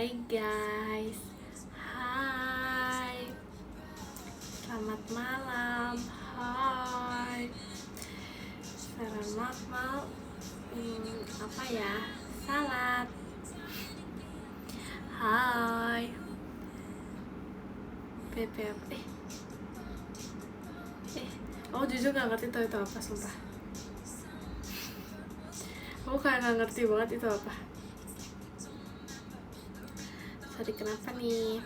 Hai guys, hai, selamat malam, hai, selamat malam, apa ya, salat, hai, PPF, aku jujur gak ngerti tuh itu apa, sumpah. Aku kayak gak ngerti banget itu apa. Sorry, kenapa nih?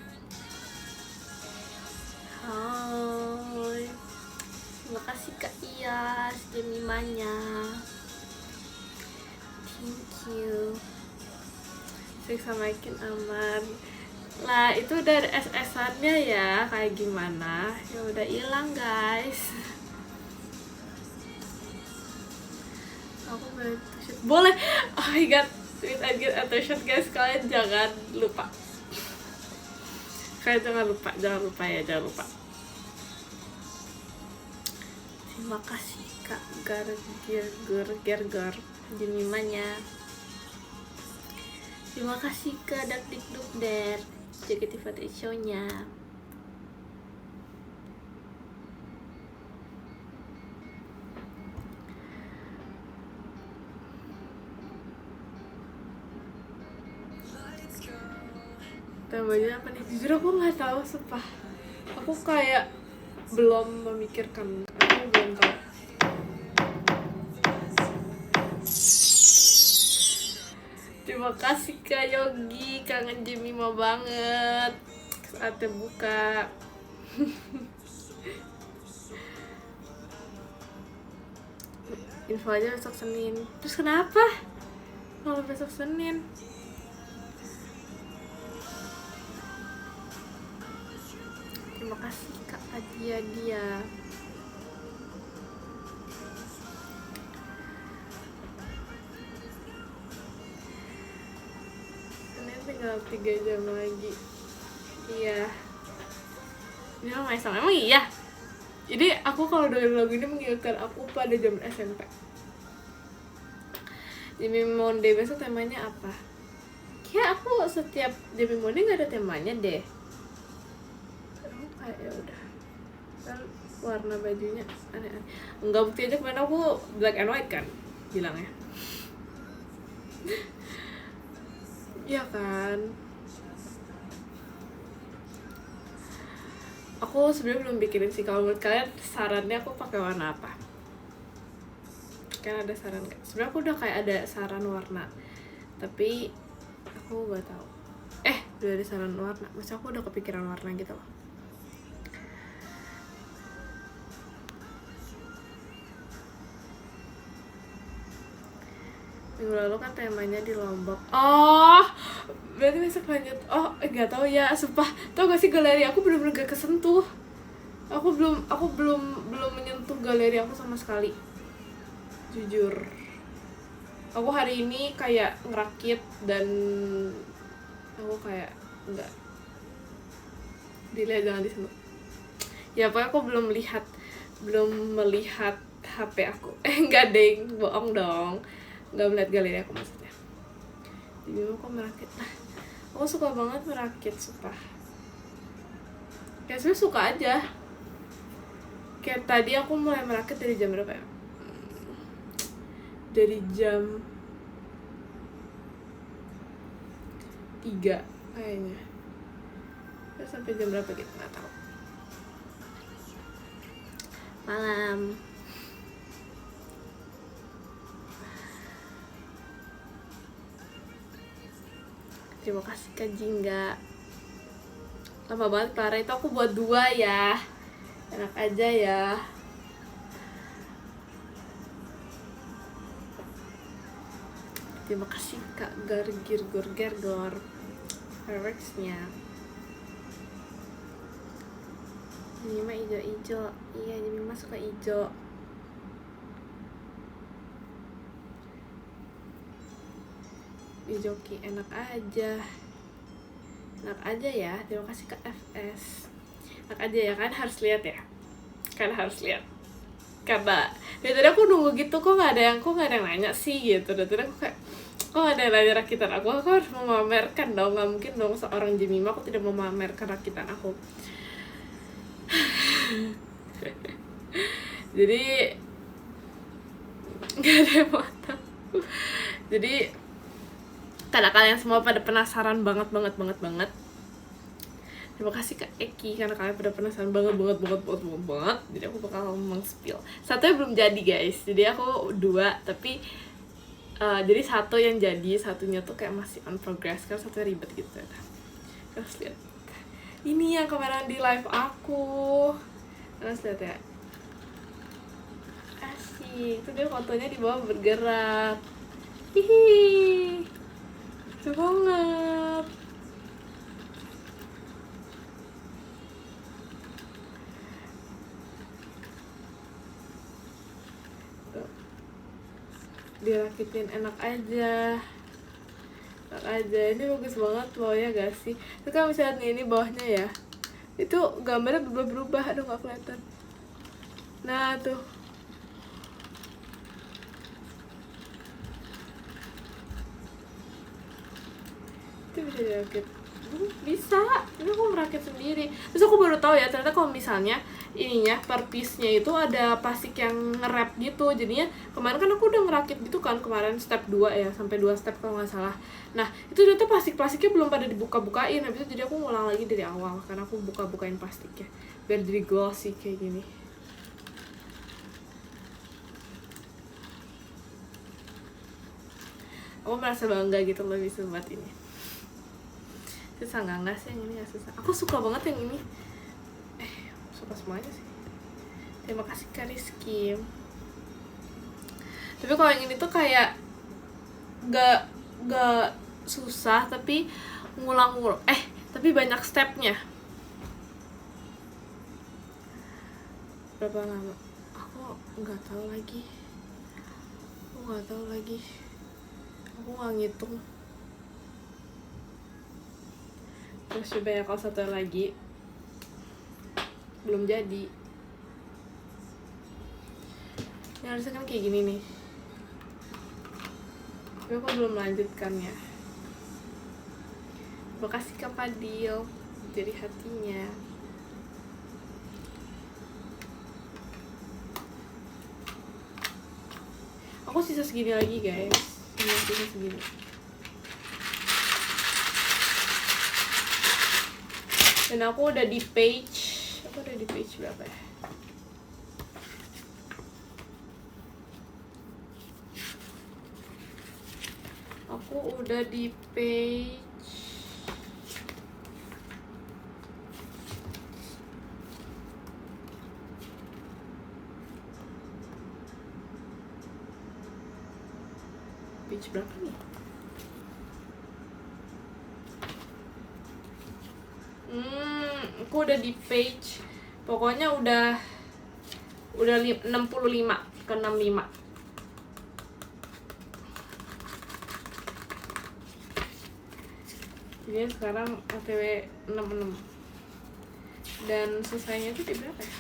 Hai, terima kasih Kak Iyas Jemimanya, thank you. Assalamualaikum aman. Lah itu udah SS-annya ya, kayak gimana? Ya udah hilang guys. Aku boleh. Oh my god, tweet and get attention guys, kalian jangan lupa. Kalian jangan lupa ya, jangan lupa. Terima kasih Kak Gerger Jemimanya. Terima kasih Kak Dakdikdukder JKT48 show-nya. Tambahnya apa nih? Jujur aku nggak tahu, sumpah. Aku kayak belum memikirkan. Aku belum tahu. Terima kasih Kak Yogi, kangen Jemima banget. Saatnya buka. Info aja besok Senin. Terus kenapa? Kalau besok Senin? Terima kasih Kak Adia dia. Senin tinggal 3 jam lagi. Iya. Ini namanya sama, emang iya? Jadi aku kalau dengerin lagu ini mengingatkan aku pada zaman SMP. Jimmy Monde besok temanya apa? Kayak aku setiap Jimmy Monde nggak ada temanya deh. Kayak ya udah. Kan warna bajunya aneh-aneh. Enggak, bukti aja kemarin aku black and white kan bilangnya. Iya kan? Aku sebenarnya belum pikirin sih, kalau menurut kalian sarannya aku pakai warna apa? Kan ada saran nggak? Sebenarnya aku udah kayak ada saran warna, tapi aku nggak tahu. Udah ada saran warna, maksudnya aku udah kepikiran warna gitu loh. Minggu lalu kan temanya di Lombok. Oh, berarti besok lanjut. Oh, nggak tahu ya, sumpah. Tau gak sih, galeri aku bener-bener gak kesentuh. Aku belum menyentuh galeri aku sama sekali. Jujur. Aku hari ini kayak ngerakit dan aku kayak enggak. Dilihat, jangan disentuh. Ya pokoknya aku belum melihat HP aku. Enggak deng, bohong dong. Nggak melihat galeri aku maksudnya. Jadi aku merakit. Aku suka banget merakit, sumpah. Kayak sebenernya suka aja. Kayak tadi aku mulai merakit dari jam berapa ya? Dari jam 3 kayaknya. Terus sampai jam berapa gitu, nggak tahu. Malam. Terima kasih Kak Jingga. Lama banget Clara, itu aku buat 2 ya. Enak aja ya. Terima kasih Kak Gergor Fireworks-nya. Ini mah ijo-ijo. Iya, ini mah suka ijo. Joki enak aja ya. Terima kasih Kak FS. Enak aja ya kan, harus lihat ya. Karena dari tadi aku nunggu gitu, kok nggak ada yang nanya sih gitu. Dari tadi aku kayak Kok ada yang nanya rakitan aku harus memamerkan dong. Gak mungkin dong seorang Jemima aku tidak memamerkan rakitan aku. Jadi gak ada yang mau tahu. Jadi karena kalian semua pada penasaran banget. Terima kasih Kak Eki karena kalian pada penasaran banget. Jadi aku bakal meng-spill. Satunya belum jadi guys. Jadi aku 2 tapi jadi satu yang jadi, satunya tuh kayak masih on progress karena satunya ribet gitu. Terus lihat. Ini yang kemarin di live aku. Terus lihat ya. Asik. Itu dia fotonya di bawah bergerak. Hihi. Lucu banget. Dirakitin enak aja. Ini bagus banget bawahnya gak sih? Terus kalau misalnya ini bawahnya ya, itu gambarnya berubah-berubah. Aduh gak kelihatan. Nah tuh, itu bisa dirakit. Bisa, ini aku merakit sendiri. Terus aku baru tahu ya, ternyata kalau misalnya ininya per piece-nya itu ada plastik yang nge-wrap gitu. Jadinya kemarin kan aku udah ngerakit gitu kan, kemarin step 2 ya, sampai 2 step kalau nggak salah. Nah itu ternyata plastiknya belum pada dibuka-bukain. Habis itu jadi aku ngulang lagi dari awal karena aku buka-bukain plastiknya biar jadi glossy kayak gini. Aku merasa bangga gitu loh bisa buat ini. Susah nggak sih yang ini? Nggak susah. Aku suka banget yang ini. Suka semuanya sih. Terima kasih Kak Rizky. Tapi kalau yang ini tuh kayak gak susah tapi ngulang-ngulang. Tapi banyak stepnya. Berapa lama? Aku nggak tahu lagi. Aku nggak ngitung. Terus coba ya kalau satu lagi belum jadi. Yang harusnya kan kayak gini nih. Tapi aku belum melanjutkannya. Terima kasih Kak Fadil jadi hatinya. Aku sisa segini lagi guys. Sisa segini. Dan aku udah di page berapa ya? Aku udah di page berapa nih? Aku udah di page, pokoknya udah 65 ke 65. Jadi sekarang OTW 66. Dan selesainya itu di berapa ya?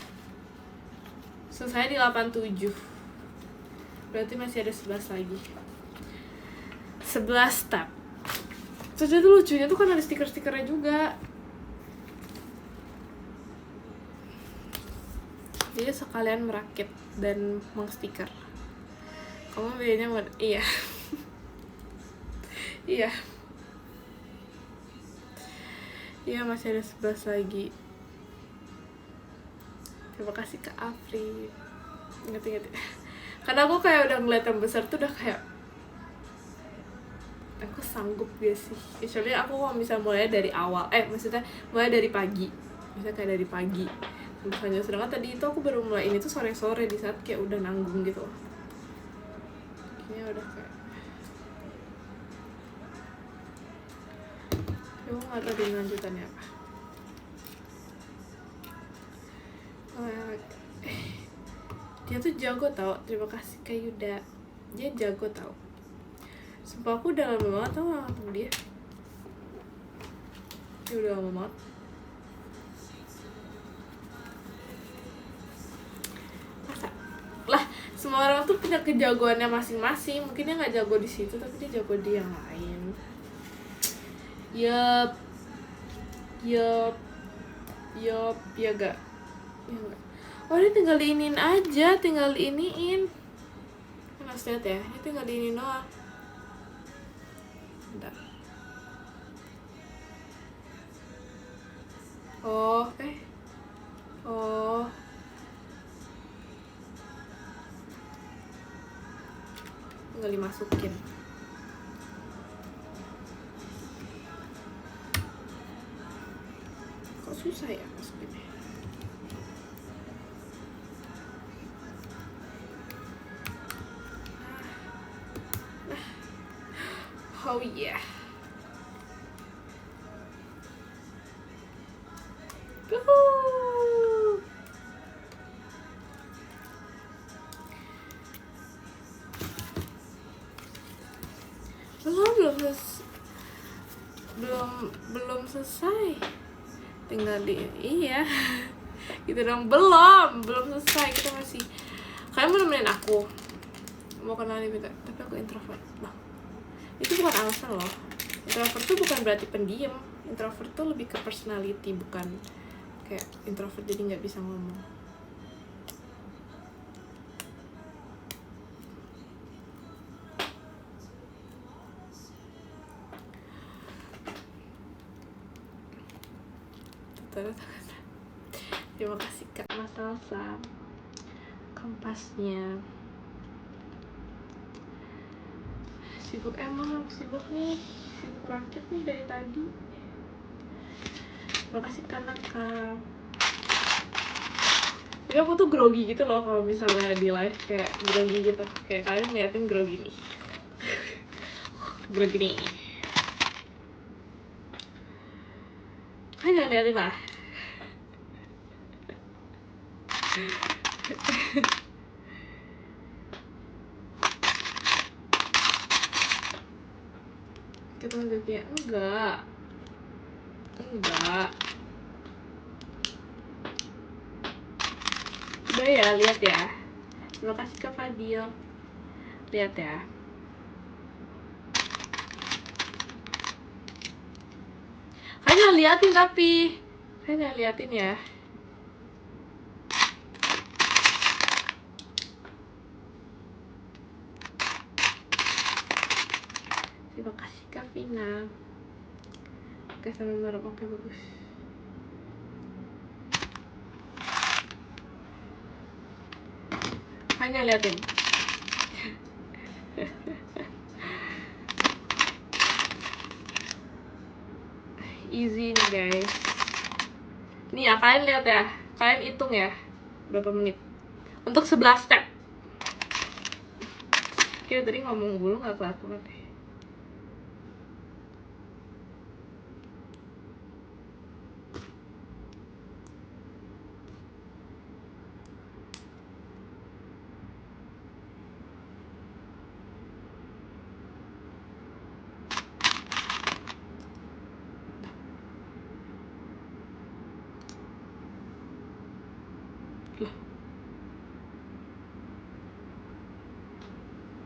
Selesai di 87. Berarti masih ada 11 lagi. 11 tab. Terus itu lucunya tuh kan ada stiker-stikernya juga. Jadi sekalian merakit dan mengstiker. Kamu bedanya iya. Iya masih ada 11 lagi. Terima kasih Kak Afri. Ingat. Karena aku kayak udah ngeliat yang besar tuh udah kayak aku sanggup gak sih? Kecuali aku kalau misalnya mulai dari awal, maksudnya mulai dari pagi. Misalnya kayak dari pagi. Misalnya sedangkan tadi itu aku baru mulai ini tuh sore-sore di saat kayak udah nanggung gitu. Kayaknya udah kayak aku gak tau di lanjutannya apa. Dia tuh jago tau. Terima kasih Kak Yuda. Dia jago tau. Sumpah aku udah lama banget tau gak ketemu dia. Dia udah lama banget. semua orang tuh punya kejagoannya masing-masing. Mungkin dia nggak jago di situ tapi dia jago di yang lain. Yup, yup, yup, ya gak? Ya gak? Oh ini tinggal diinin aja, tinggal diiniin. Mas lihat ya, ini tinggal diinin doang. Bentar. Oh, oh. Tinggal dimasukin. Kok susah ya masukinnya? Oh yeah. Woohoo. Belum selesai. Tinggal di iya. Gitu dong, belum selesai. Kita masih. Kalian mau nemenin aku? Mau kenalin juga, tapi aku introvert. Nah, itu bukan alasan loh. Introvert tuh bukan berarti pendiam. Introvert tuh lebih ke personality, bukan kayak introvert jadi nggak bisa ngomong. Terima kasih Kak Mas Salsa kompasnya. Sibuk emang, sibuk nih, sibuk banget nih dari tadi. Terima kasih Kak. Jadi aku tuh grogi gitu loh kalau misalnya di live, kayak grogi gitu. Kayak kalian ngeliatin grogi nih. Grogi nih. Kalian jangan liatin lah. Kita lanjutnya. Enggak. Udah ya, lihat ya. Terima kasih Kak Fadil. Lihat ya. Kalian jangan liatin tapi. Kalian jangan liatin ya. Terima kasih Kak Vina. Oke, sambil merem. Oke, bagus. Hanya liatin. Easy nih guys. Nih ya, kalian lihat ya. Kalian hitung ya berapa menit untuk 11 step. Oke, tadi ngomong dulu gak kelar-kelar deh.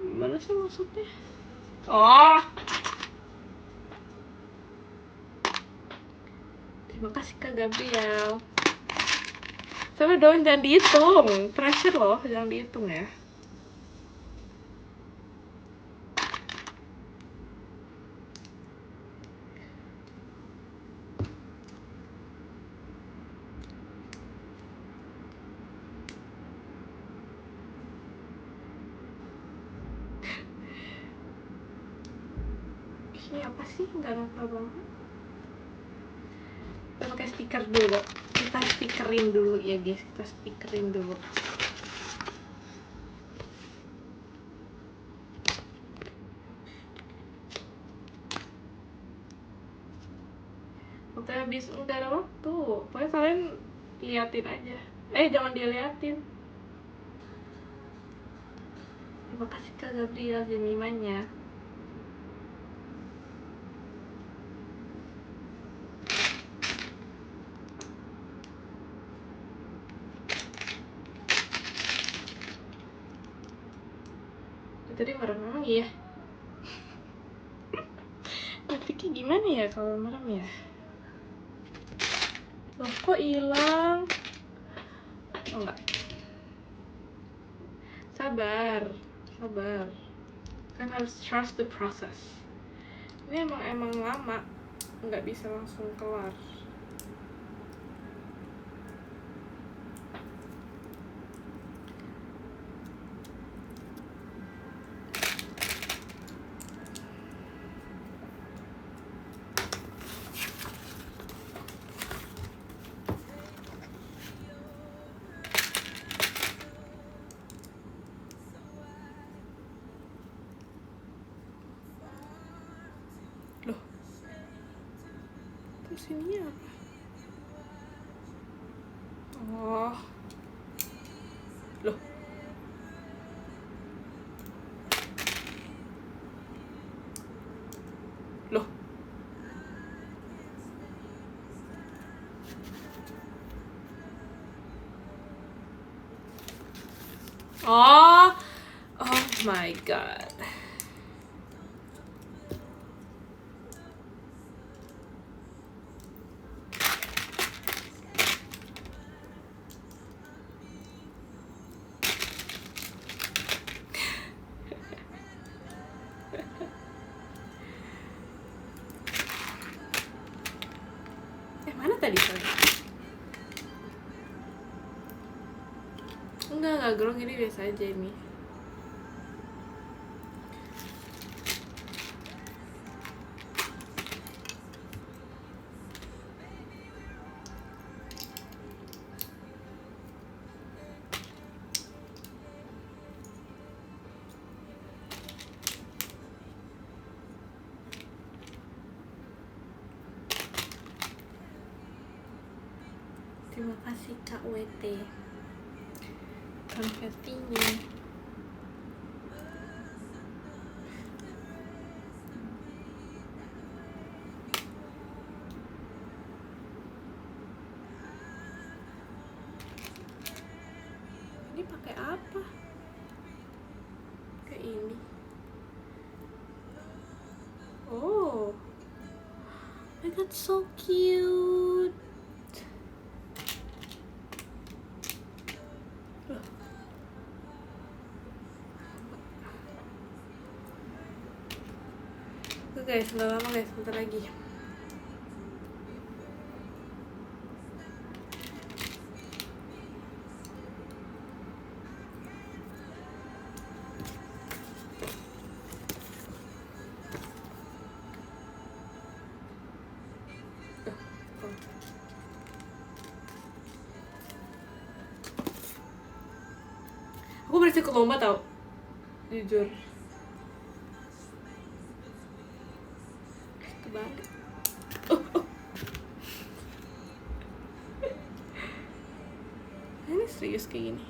Gimana sih maksudnya? Oh, terima kasih Kak Gabriel. Tapi dong, jangan dihitung. Pressure loh, jangan dihitung ya. Ini apa sih? Nggak nempel banget. Kita pakai stiker dulu. Kita stikerin dulu ya guys. Kita stikerin dulu. Udah habis, udah ada waktu. Pokoknya kalian liatin aja. Jangan diliatin. Terima kasih Kak Gabriel Jemimanya. tadi merem memang iya. Grafiknya gimana ya kalau merem ya? Loh kok hilang? Oh, enggak. Sabar. Kan harus trust the process. Ini emang lama, nggak bisa langsung kelar. Loh, terus ini apa? Oh, loh, loh, oh my god. Mana tadi soalnya? Enggak gerong, ini biasa aja ini. Terima kasih Kak WT konfetinya. Ini pakai apa? Kayak ini. Oh my god, so cute. Oke guys, udah lama guys, bentar lagi. Aku berhasil ikut lomba tau, jujur. Kebalik. Ini serius kayak gini.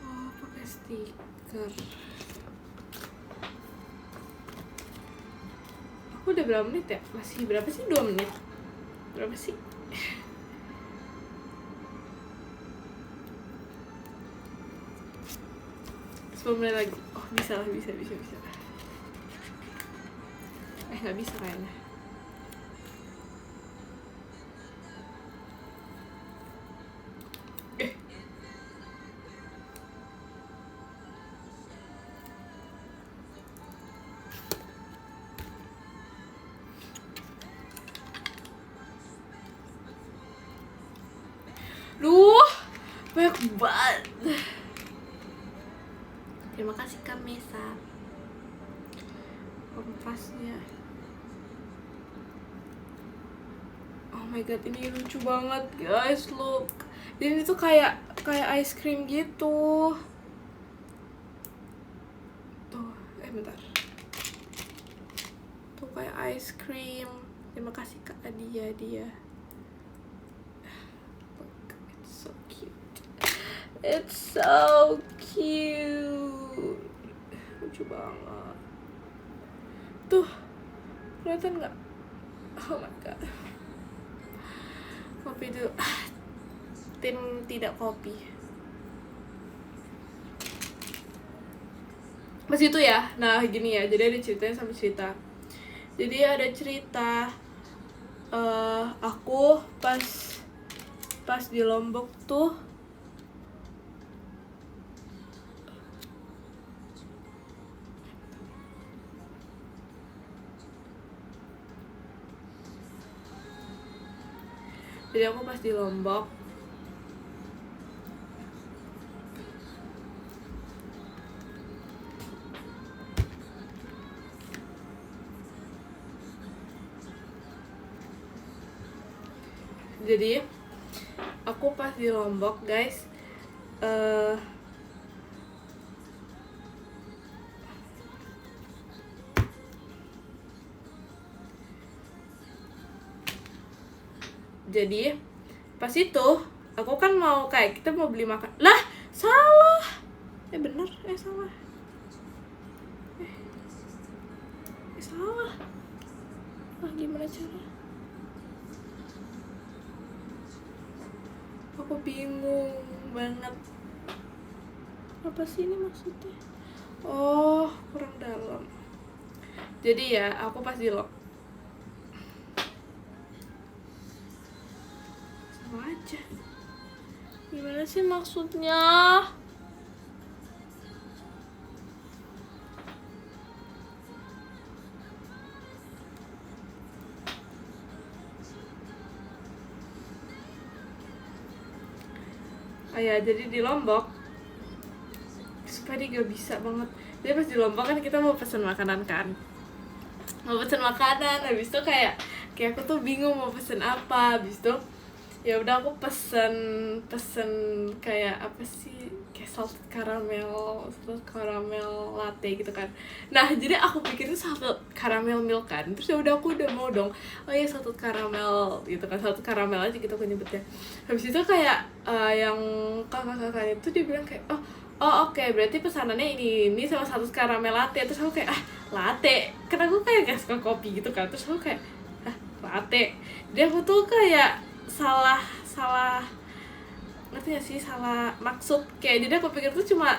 Oh, pakai stiker. Aku udah berapa menit ya? Masih berapa sih? 2 menit? Berapa sih? Menit lagi. Oh, bisa lah, bisa. Nggak bisa kayaknya. Duh, banyak banget. Terima kasih Kak Mesa. Kompasnya. Oh my god, ini lucu banget guys, look. Dan itu kayak ice cream gitu. Tuh, bentar. Tuh kayak ice cream. Terima kasih Kak Adia dia. It's so cute. It's so cute. Lucu banget. Tuh, kelihatan nggak? Oh my god. Kopi dulu. Tim tidak kopi. Pas itu ya, nah gini ya, jadi ada ceritanya sama cerita. Jadi ada cerita aku pas di Lombok tuh jadi aku pas di Lombok guys, jadi pas itu aku kan mau kayak kita mau beli makan lah, salah bener salah salah gimana cara, aku bingung banget apa sih ini maksudnya. Oh, kurang dalam. Jadi ya aku pas di sama aja, gimana sih maksudnya. Ya jadi di Lombok supaya dia gak bisa banget. Jadi pas di Lombok kan kita mau pesen makanan kan, habis itu kayak aku tuh bingung mau pesen apa. Habis itu ya udah aku pesen kayak apa sih, kayak salted caramel latte gitu kan. Nah jadi aku pikir itu salted caramel milk kan, terus ya udah aku udah mau dong, oh iya salted caramel gitu kan, salted caramel aja gitu aku nyebutnya. Habis itu kayak yang kakak itu dia bilang kayak oh oke, berarti pesanannya ini sama salted caramel latte. Terus aku kayak latte, karena aku kayak gak suka kopi gitu kan. Terus aku kayak latte. Jadi aku tuh kayak salah ngerti gak sih, salah maksud kayak. Jadi aku pikir tuh cuma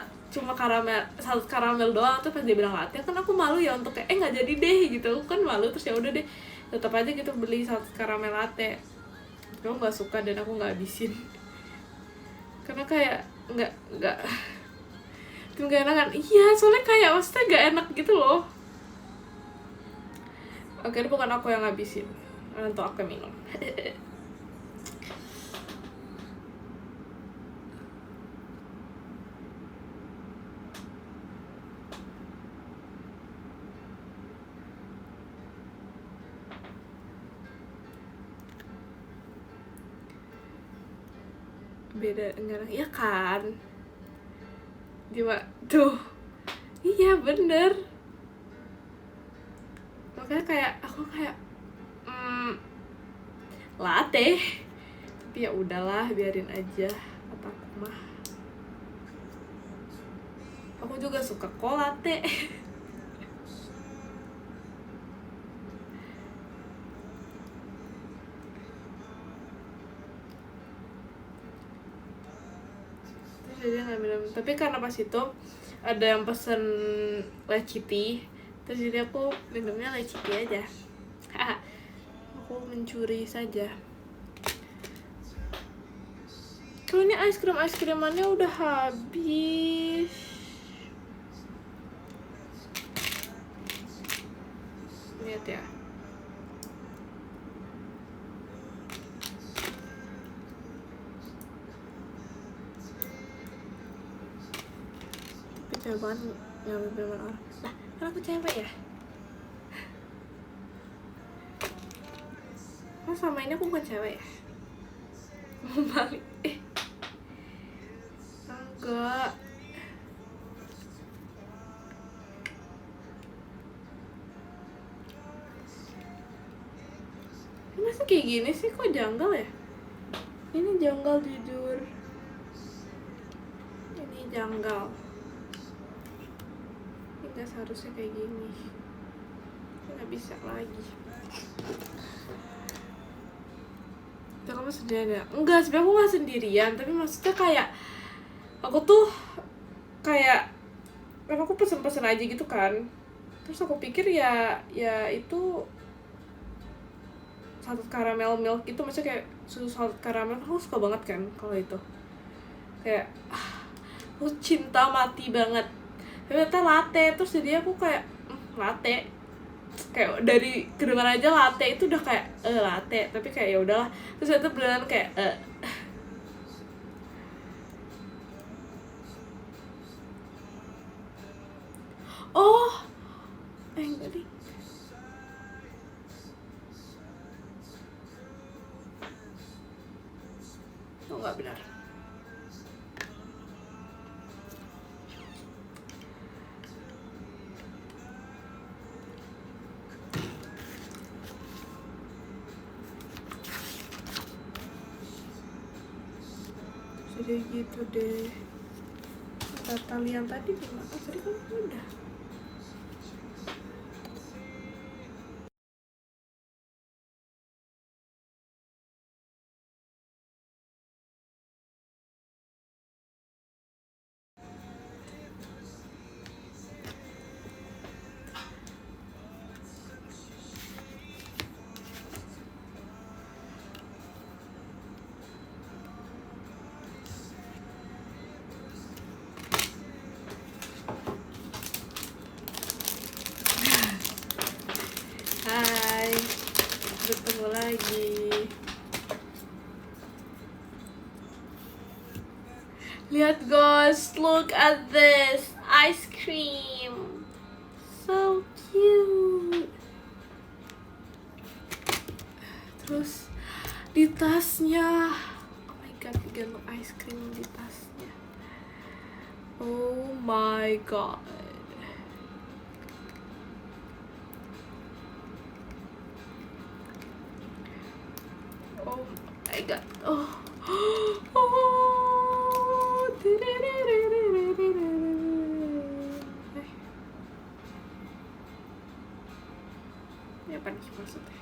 karamel, salted caramel doang. Terus pas dia bilang latte kan aku malu ya untuk kayak nggak jadi deh gitu, aku kan malu. Terus ya udah deh tetap aja gitu beli salted caramel latte. Aku nggak suka dan aku nggak habisin karena kayak nggak itu nggak enakan. Iya, soalnya kayak maksudnya nggak enak gitu loh. Oke, ini bukan aku yang ngabisin, untuk aku yang minum. Beda enggak ya kan, jiwa tuh. Iya bener, makanya kayak aku kayak latte, tapi ya udahlah biarin aja kata aku mah. Aku juga suka kok latte. Jadi nggak minum, tapi karena pas itu ada yang pesen leci tea, terus jadi aku minumnya leci tea aja. Aku mencuri saja. Kalau ini es krimannya udah habis. Lihat ya. Cewek banget ngambil minuman orang. Nah, kan aku cewek ya. Kan sama ini aku bukan cewek ya. Mau balik. Enggak. kayak gini sih? Kok janggal ya? Ini janggal jujur. Ini janggal. Ini gak seharusnya kayak gini. Nggak bisa lagi. Kita kamu sendirian ya? Enggak, sebenarnya aku nggak sendirian. Tapi maksudnya kayak aku tuh kayak kan aku pesen-pesen aja gitu kan. Terus aku pikir ya itu salted caramel milk itu, maksudnya kayak susu salted caramel. Aku suka banget kan kalau itu. Kayak aku cinta mati banget. Ternyata latte, terus jadi aku kayak latte. Kayak dari kedengaran aja latte itu udah kayak latte, tapi kayak ya udahlah. Terus itu beneran kayak oh enggak deh. Oh nggak benar. Jadi gitu deh. Tali yang tadi gimana? Tadi kan udah. Hai, bertemu lagi. Lihat guys, look at this ice cream, so cute. Terus di tasnya, oh my god, digantung ice cream di tasnya. Oh my god. Oh my god. Oh. Ini apa nih maksudnya?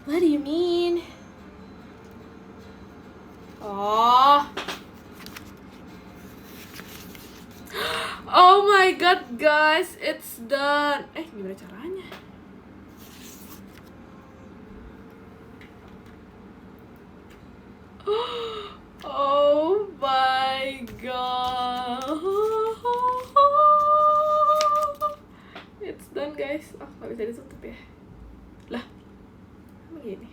What do you mean? Oh. Oh my god guys, it's done. Gimana caranya? Oh my god. It's done guys. Oh, gak bisa ditutup ya. Lah, begini.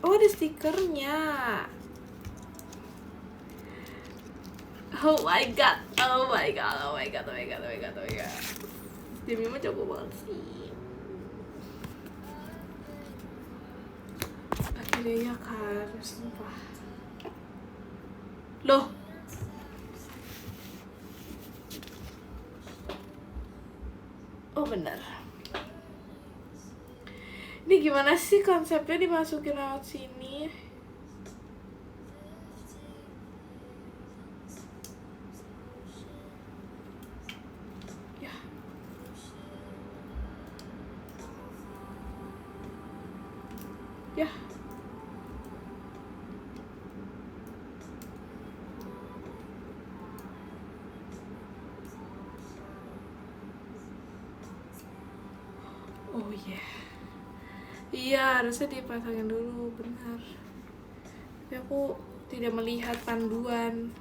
Oh, ada stikernya. Oh my god. Oh my god. Oh my god. Oh my god. Oh my god. Oh my god. Demi mah jago banget sih. Akhirnya ya kan, sumpah. Loh. Oh benar. Ini gimana sih konsepnya dimasukin lewat sini? Ya. Ya. Oh iya. Iya, harusnya dipasangin dulu, benar. Tapi aku tidak melihat panduan.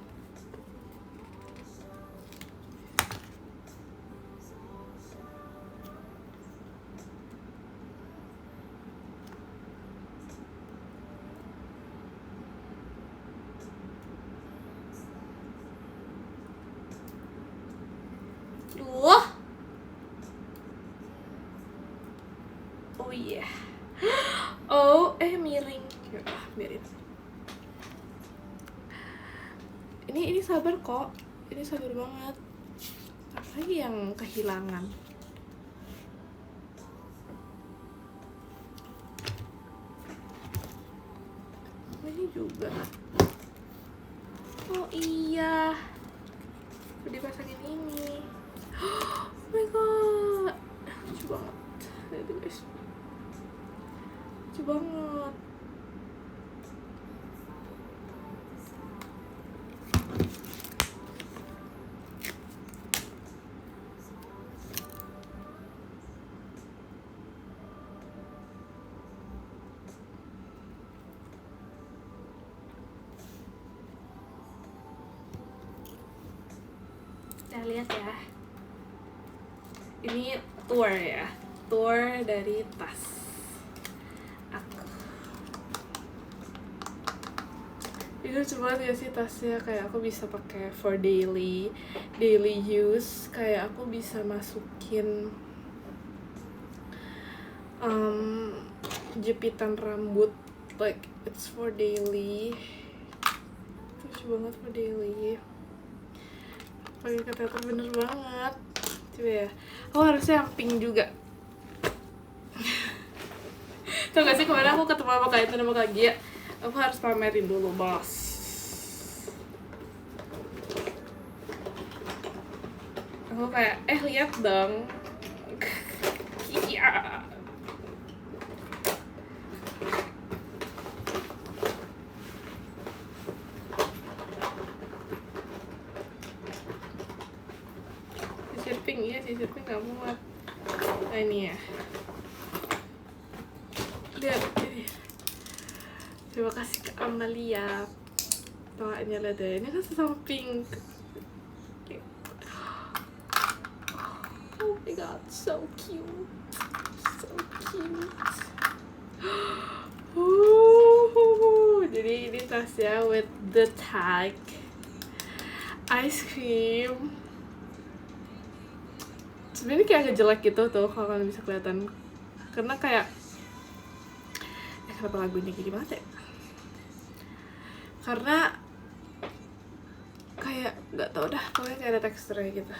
Duh. yeah. Oh, miring. Biarin. Ini sabar kok. Ini sabar banget. Apalagi yang kehilangan. Ini juga. Oh iya. Udah dipasangin ini. Oh my god. Lucu banget. Lihat guys. Lucu banget. Kita lihat ya. Ini tour ya. Tour dari tas aku. Ini lucu banget ya sih tasnya, kayak aku bisa pakai for daily use. Kayak aku bisa masukin jepitan rambut, like it's for daily. Lucu banget for daily. Pakai kateter bener banget. Coba ya. Oh harusnya yang pink juga. Tau gak sih kemarin aku ketemu sama Kak Intan sama Kak Gia, aku harus pamerin dulu bos. Aku kayak lihat dong. Iya. Sisir pink gak muat. Nah ini ya. Lihat ini. Terima kasih ke Amalia. Tawanya lihat deh. Ini kan sesama pink. Oh my god, so cute. So cute. Jadi ini tasnya with the tag ice cream. Sebenarnya kayak agak jelek gitu tuh kalau kalian bisa kelihatan, karena kayak kenapa lagunya gini banget ya, karena kayak nggak tau dah, pokoknya kayak ada teksturnya gitu.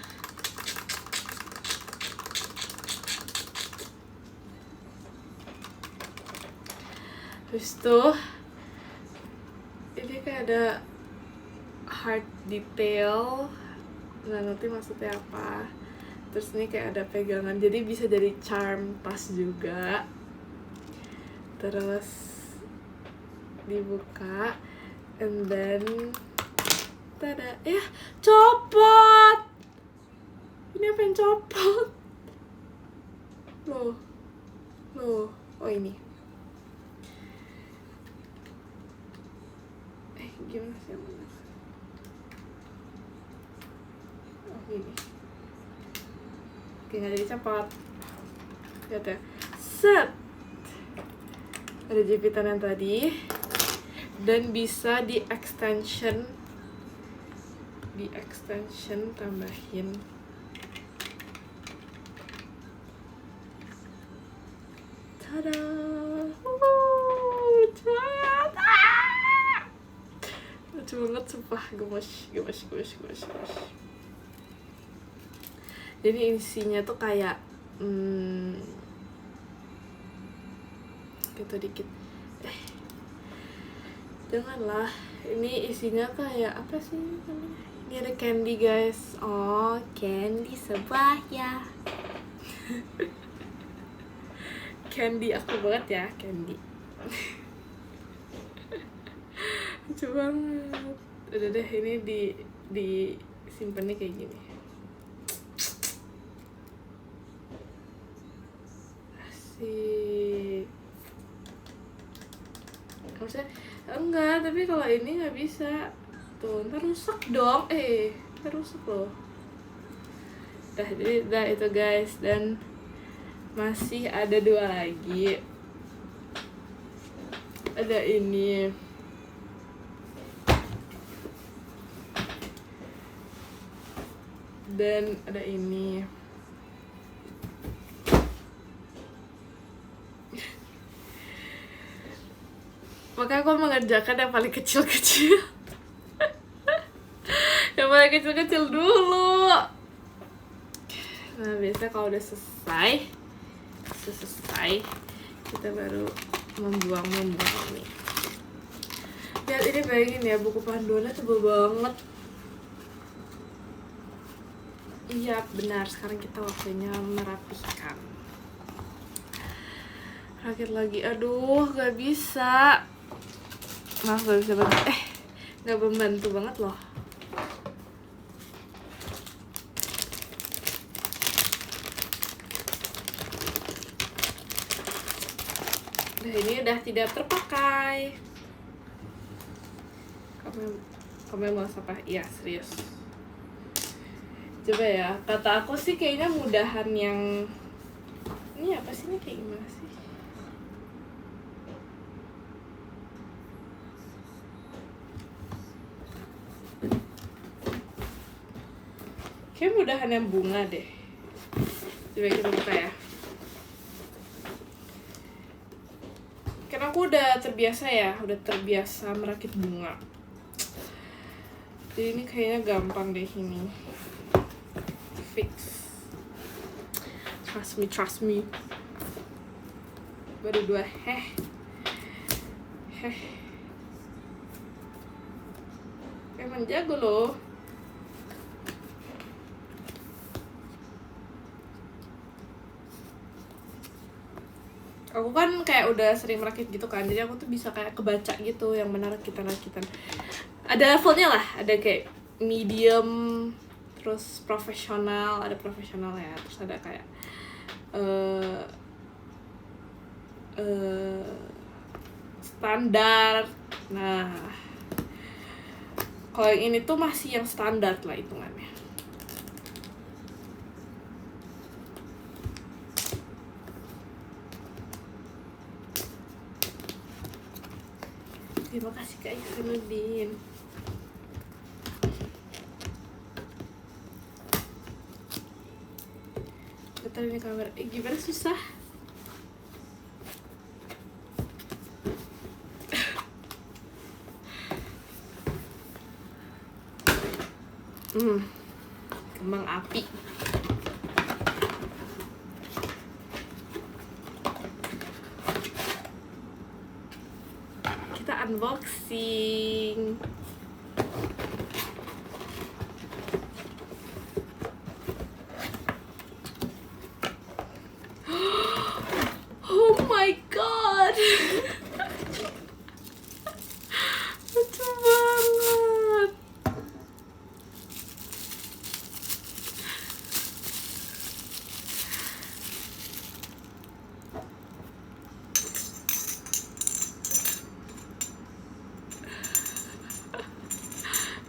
Terus tuh ini kayak ada heart detail, nggak ngerti maksudnya apa. Terus ini kayak ada pegangan, jadi bisa jadi charm tas juga. Terus dibuka, and then tada, copot. Ini apa yang copot? Loh, oh ini. Gimana sih yang benar? Oh gini. Oke, nggak jadi copot. Lihat ya, set. Ada jepitan yang tadi, dan bisa di extension tambahin tada. Lucu banget sumpah, gemes. Jadi isinya tuh kayak gitu dikit. Janganlah. Ini isinya kayak apa sih namanya? Ini ada candy guys. Oh, candy sebuah ya. Candy aku banget ya, candy. Lucu banget. Udah deh, ini di simpennya kayak gini. Asik. Maksudnya enggak, tapi kalau ini nggak bisa. Tuh, ntar rusak dong. Ntar rusak loh. Jadi itu guys, dan masih ada 2 lagi. Ada ini. Dan ada ini. Makanya aku mengerjakan yang paling kecil-kecil. Yang paling kecil-kecil dulu. Nah biasanya kalau udah selesai kita baru membuang nih. Lihat ini, bayangin ya, buku panduannya tebel banget. Iya benar, sekarang kita waktunya merapikan. Rakit lagi, aduh gak bisa. Maaf gak bisa banget, gak membantu banget loh. Nah ini udah tidak terpakai. Kamu mau apa? Iya serius. Coba ya, kata aku sih kayaknya mudahan yang ini apa sih, ini kayak gimana sih? Kayak mudahan yang bunga deh. Coba kita buka ya. Karena aku udah terbiasa merakit bunga. Jadi ini kayaknya gampang deh ini. Fix. Trust me. Baru 2. Emang jago loh. Aku kan kayak udah sering merakit gitu kan, jadi aku tuh bisa kayak kebaca gitu yang mana rakitan. Ada levelnya lah, ada kayak medium, terus profesional, ada profesional ya, terus ada kayak standar. Nah, kalau yang ini tuh masih yang standar lah hitungannya. Terima kasih Kak Ihsanuddin. Betul ini kamera. Gimana susah? Kembang api. Kita unboxing. Oh my god. Lucu banget.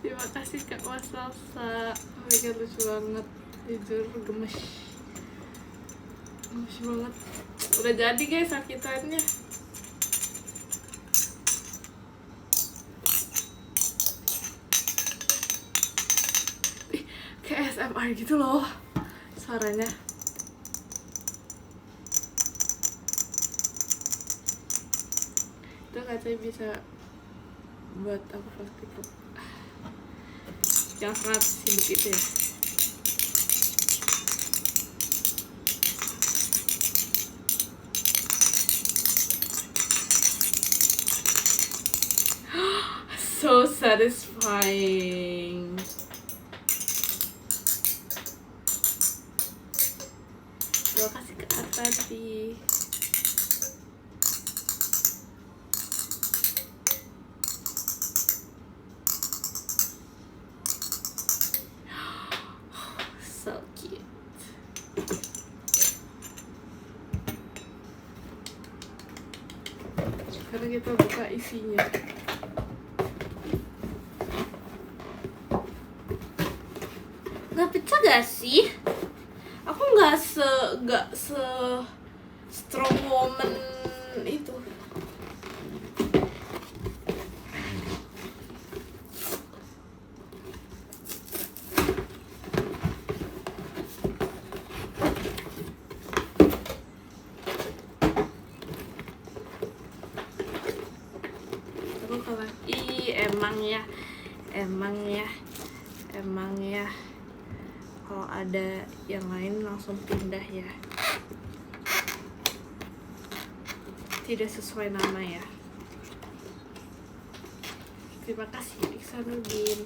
Terima kasih Kak Mas Salsa. Oh my god, lucu banget. Jujur gemes banget. Udah jadi guys sakitannya. Kayak ASMR gitu loh suaranya. Itu katanya bisa buat aku praktik. Jangan sangat sibuk itu ya. So satisfying. Terima kasih ke Atati. So cute. Sekarang kita buka isinya. Nggak pecah gak sih? Aku nggak se strong woman itu. emang ya kalau ada yang lain langsung pindah ya, tidak sesuai nama ya. Terima kasih Iksanuddin.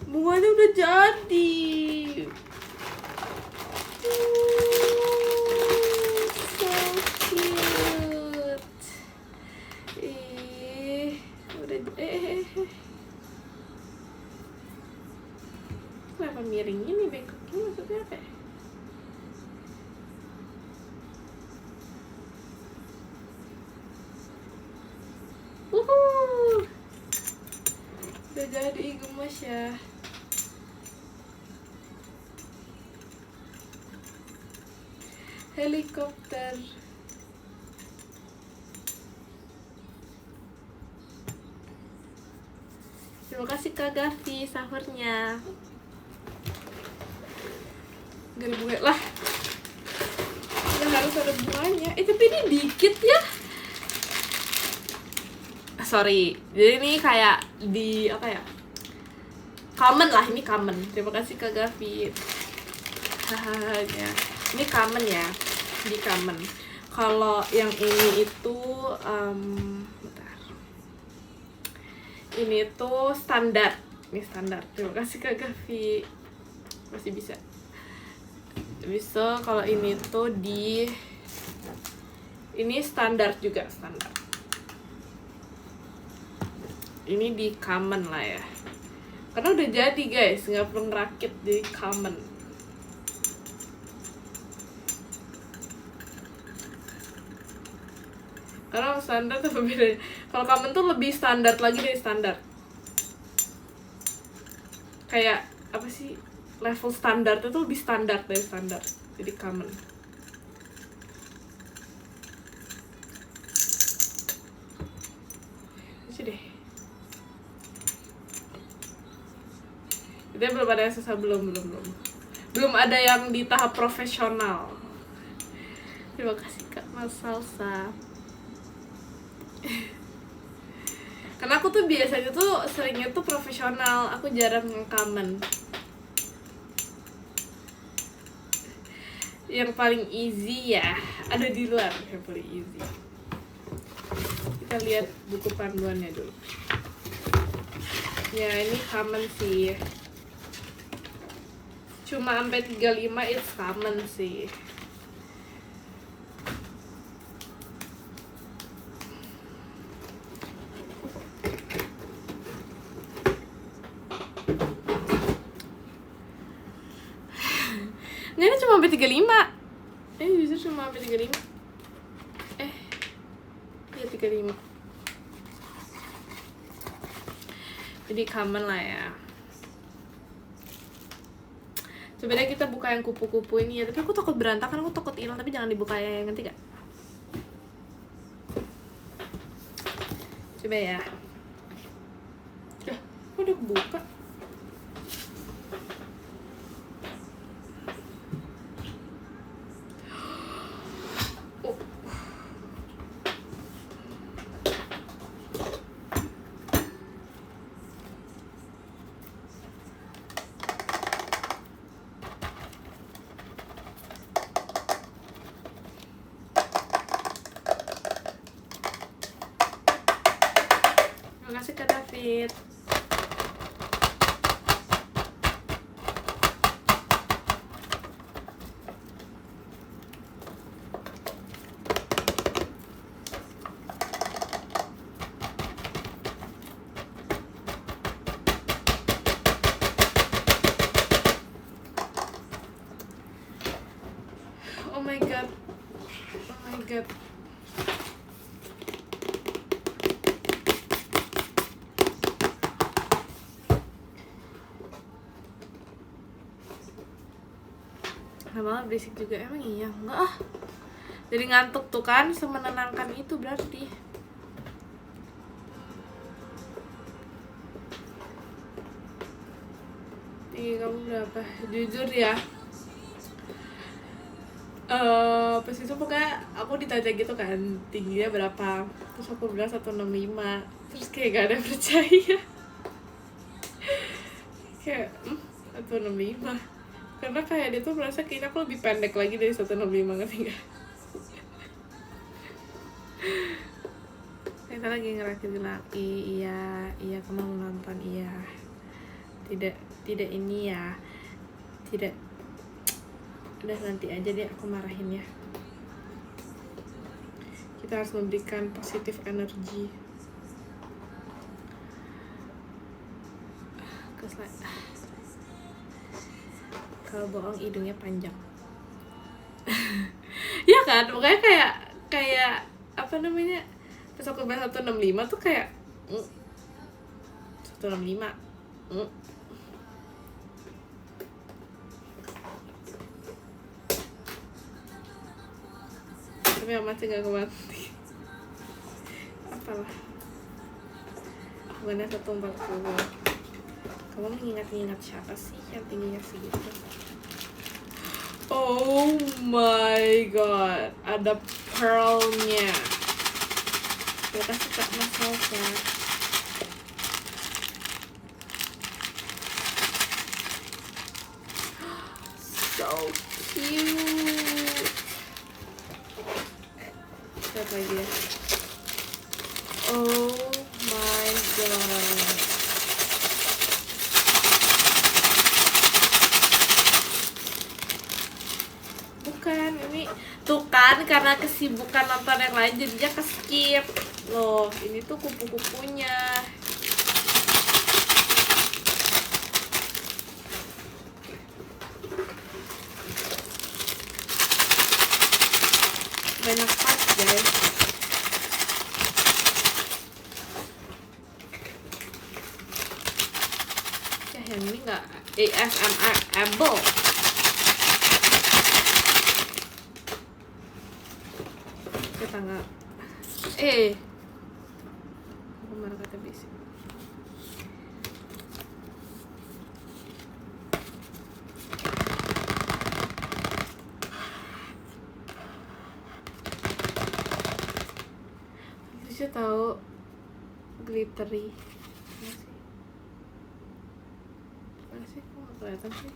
Bunganya udah jadi. So cute. Udah kenapa miring ini, bengkok ini maksudnya apa ya? Udah jadi, gemes ya. Helikopter. Terima kasih Kak Gavi sahurnya. Gak ada bunga lah. Ya harus ada bunganya. Tapi ini dikit ya. Sorry. Jadi ini kayak di apa ya? Common lah, ini common. Terima kasih Kak Gavi. Ya. Ini common ya. Di common. Kalau yang ini itu bentar. Ini tuh standar. Ini standar. Terima kasih Kak Gavi. Masih bisa. Kalau ini tuh ini standar juga, standar. Ini di common lah ya. Karena udah jadi guys, nggak perlu ngerakit di common. Karena standar tuh beda. Kalau common tuh lebih standar lagi dari standar. Kayak apa sih? Level standar itu lebih standar dari standar. Jadi common. Aja deh. Itu belum ada yang susah, belum ada yang di tahap profesional. Terima kasih Kak Mas Salsa. Karena aku tuh biasanya tuh seringnya tuh profesional, aku jarang common. Yang paling easy ya ada di luar, yang paling easy. Kita lihat buku panduannya dulu. Ya ini common sih. Cuma sampai 35 it's common sih. Ini cuma sampai 35. Justru cuma sampai 35. Ya 35. Jadi common lah ya. Coba deh kita buka yang kupu-kupu ini ya. Tapi aku takut berantakan, aku takut hilang. Tapi jangan dibuka ya, yang ngerti gak? Coba ya. Udah kebuka. Terima kasih Kak David. Oh my god. Malah berisik juga, emang iya? Enggak ah. Jadi ngantuk tuh kan, semenenangkan itu berarti. Tinggi kamu berapa? Jujur ya, Pas itu pokoknya aku ditanya gitu kan tingginya berapa, terus aku bilang 165, terus kayak gak ada yang percaya. Kayak 165, karena kayak dia tuh merasa kayaknya aku lebih pendek lagi dari 165, ngerti gak? Kita lagi ngerakit bilang iya kamu menonton, iya tidak ini ya, tidak, udah nanti aja deh aku marahin ya. Kita harus memberikan positif energi ke slide. Kalau bohong hidungnya panjang. Ya kan, pokoknya kayak apa namanya, pas aku bilang 165 tuh kayak 165 tapi amat sih gak kebanti. Apalah, bukannya 140. Kamu mengingat-ingat siapa sih yang tingginya segitu? Oh my god, ada pearlnya. Kita suka masalahnya. So cute. Lihat lagi ya. Oh my god. Bukan, ini tuh kan karena kesibukan nonton yang lain jadinya ke-skip. Loh, ini tuh kupu-kupunya. Banyak parts guys. Ya yang ini nggak ASMR-able. Kita nggak aku marah kata basic. Saya tahu glittery masih kok nggak kelihatan sih,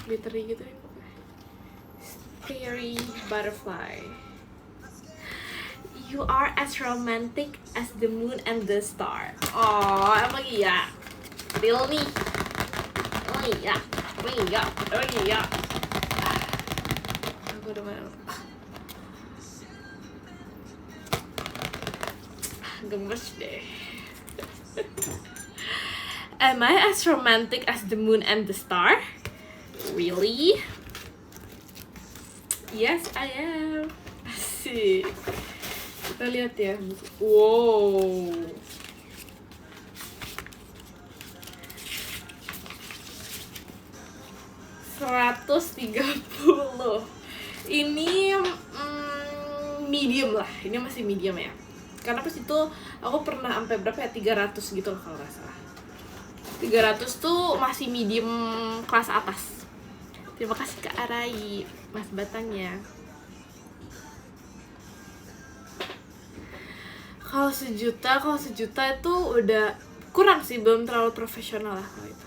glittery gitu ya pokoknya. Fairy butterfly. You are as romantic as the moon and the star. Oh, emang iya. Real nih. Oh iya. Aku udah mana? Gemes deh. Am I as romantic as the moon and the star? Really? Yes, I am. Asik. Kita lihat ya. Wow. $130. Ini medium lah. Ini masih medium ya. Karena pas itu aku pernah sampai berapa ya, 300 gitu loh kalau nggak salah. 300 tuh masih medium kelas atas. Terima kasih Kak Arai, Mas Batangnya. Kalau sejuta itu udah kurang sih, belum terlalu profesional lah kalau itu.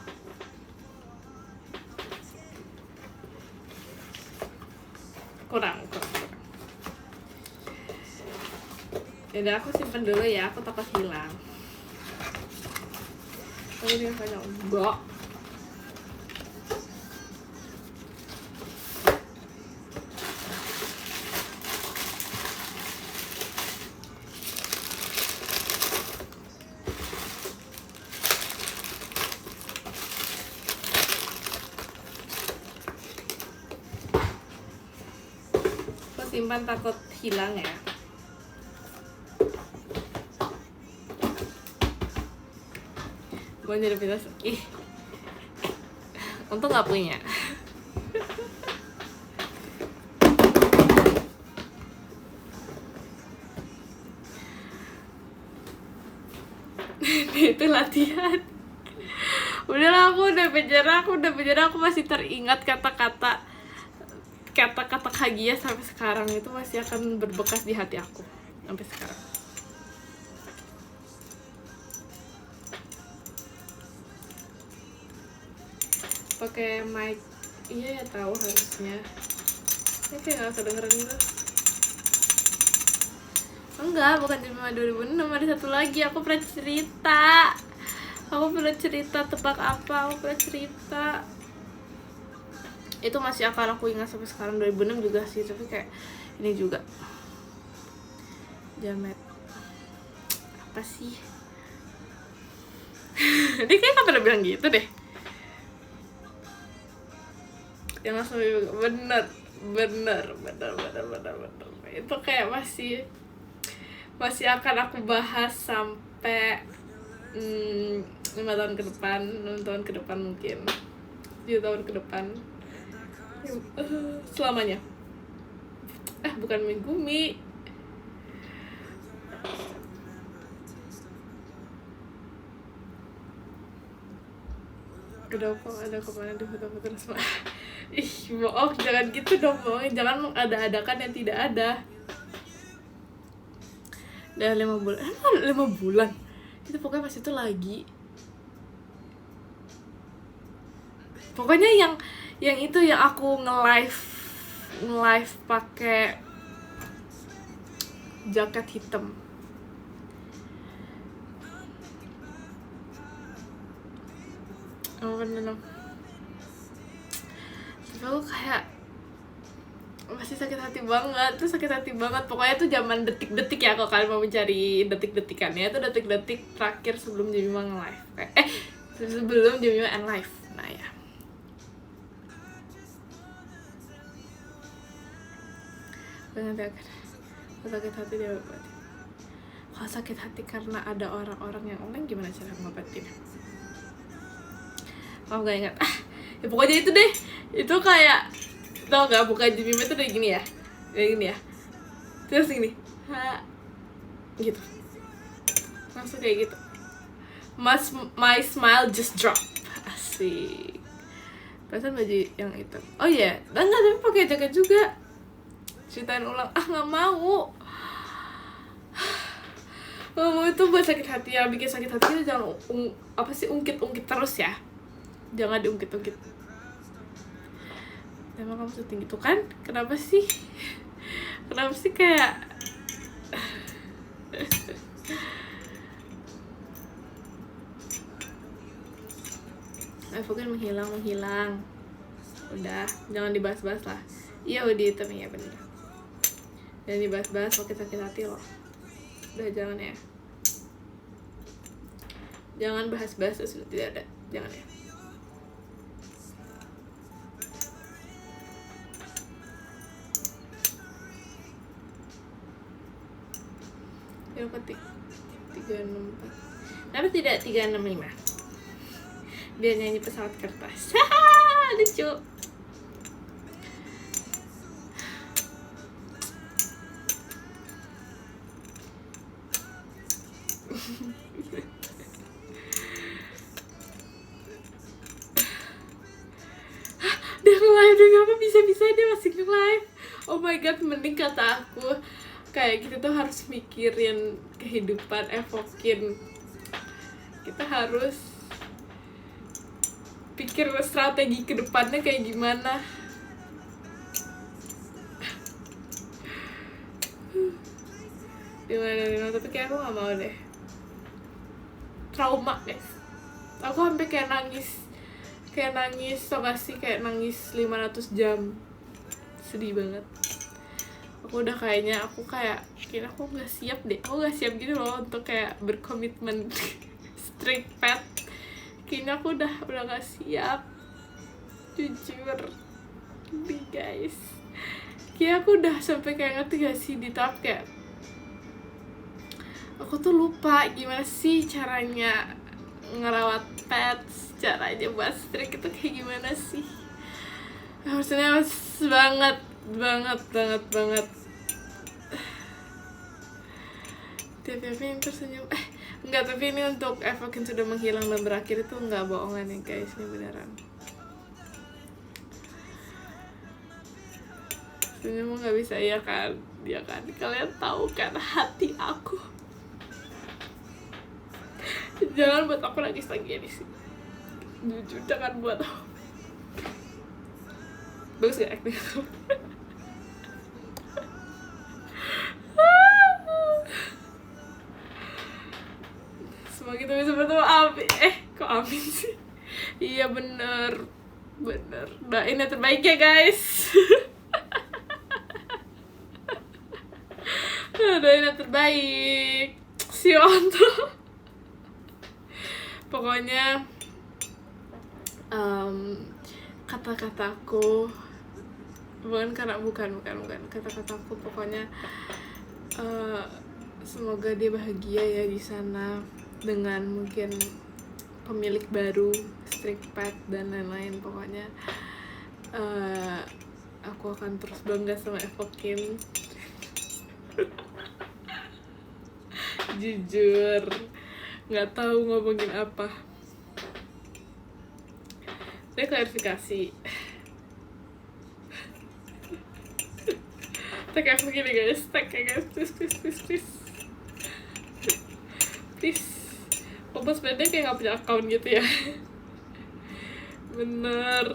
Kurang. Yaudah aku simpen dulu ya, aku takut hilang. Tapi dia banyak enggak. Aku simpan takut hilang ya. Gue jadi pindah. Untung gak punya. Itu latihan. Udahlah, aku udah penjara, aku masih teringat kata-kata kata-kata Kaguya sampai sekarang itu masih akan berbekas di hati aku sampai sekarang. Pakai mic, iya ya tahu harusnya. Ini kayak nggak usah dengerin gitu. Enggak, bukan Jemima 2006, ada satu lagi aku pernah cerita. Tebak apa? Aku pernah cerita. Itu masih akan aku ingat sampai sekarang. 2006 juga sih, tapi kayak ini juga. Jamet. Apa sih? Dia kayak gak pernah bilang gitu deh. Yang langsung bener. Itu kayak masih akan aku bahas sampai 5 tahun ke depan, 6 tahun ke depan mungkin 7 tahun ke depan, selamanya. Bukan Megumi. Ada kemana di foto-foto Rasma. Ih, bohong, jangan gitu dong, bohong. Jangan mengada-adakan yang tidak ada. Udah 5 bulan. 5 bulan? Itu pokoknya pas itu lagi. Pokoknya yang itu yang aku nge-live pakai jaket hitam. Bener. Tapi aku kayak masih sakit hati banget. Pokoknya tuh zaman detik-detik ya, kalau kalian mau mencari detik-detikannya, itu detik-detik terakhir sebelum Jemima nge-live. Sebelum Jemima end live. Nah ya. Sakit hati dia ngobatin. Kalau sakit hati karena ada orang-orang yang online, gimana cara ngobatinnya? Oh gak ingat. Ya pokoknya itu deh. Itu kayak, tau gak, bukan Jemima itu kayak gini ya. Terus gini, gitu. Langsung kayak gitu. My smile just drop. Asik. Perasaan baju yang itu. Oh iya, enggak, tapi pakai jaket juga. Ceritain ulang. Nggak mau. Nggak mau, itu buat sakit hati ya. Bikin sakit hati itu jangan ungkit terus ya. Jangan diungkit-ungkit. Emang kamu setinggi itu kan? Kenapa sih kayak pokoknya menghilang. Udah, jangan dibahas-bahas lah. Iya udah itu ya, bener. Jangan dibahas-bahas, sakit hati loh. Udah, jangan ya. Jangan bahas-bahas sudah tidak ada. Jangan ya. Yang ketik 364. Kenapa tidak 365? Biar nyanyi pesawat kertas. Lucu. Dia nge-live deh, apa bisa-bisa dia masih nge-live. Oh my god, mending kata aku kayak kita tuh harus mikirin kehidupan, evokin. Kita harus pikir strategi ke depannya kayak gimana. Gimana, tapi kayak aku gak mau deh. Trauma guys. Aku sampai kayak nangis, tau gak sih, kayak nangis 500 jam. Sedih banget. Aku udah kayaknya aku gak siap deh. Aku gak siap gitu loh untuk kayak berkomitmen straight path. Kayaknya aku udah gak siap, jujur nih guys. Kayak aku udah sampai kayak ngerti gak sih di tahap kayak aku tuh lupa gimana sih caranya ngerawat pets, caranya buat straight itu kayak gimana sih. Harusnya banget. Tiap-tiap ini tersenyum. Enggak, tapi ini untuk evokin sudah menghilang dan berakhir itu enggak bohongan ya guys, ini beneran. senyum nggak bisa ya kan, ya kan, kalian tahu kan hati aku. Jangan buat aku nangis lagi ya di sini, jujur jangan buat aku. Bagus gak acting aku? Semoga kita bisa bertemu. Amin. Kok amin sih? Iya bener. Doain yang terbaik ya guys. Doain yang terbaik. Si Onto. Pokoknya kata-kataku bukan kata-kataku pokoknya semoga dia bahagia ya di sana dengan mungkin pemilik baru, strict pet dan lain-lain. Pokoknya aku akan terus bangga sama Evokin. Jujur nggak tahu ngomongin apa. Saya klarifikasi. Tag Evokin nih guys, tag ya guys, please. Opa sebenarnya kayak gak punya account gitu ya. Bener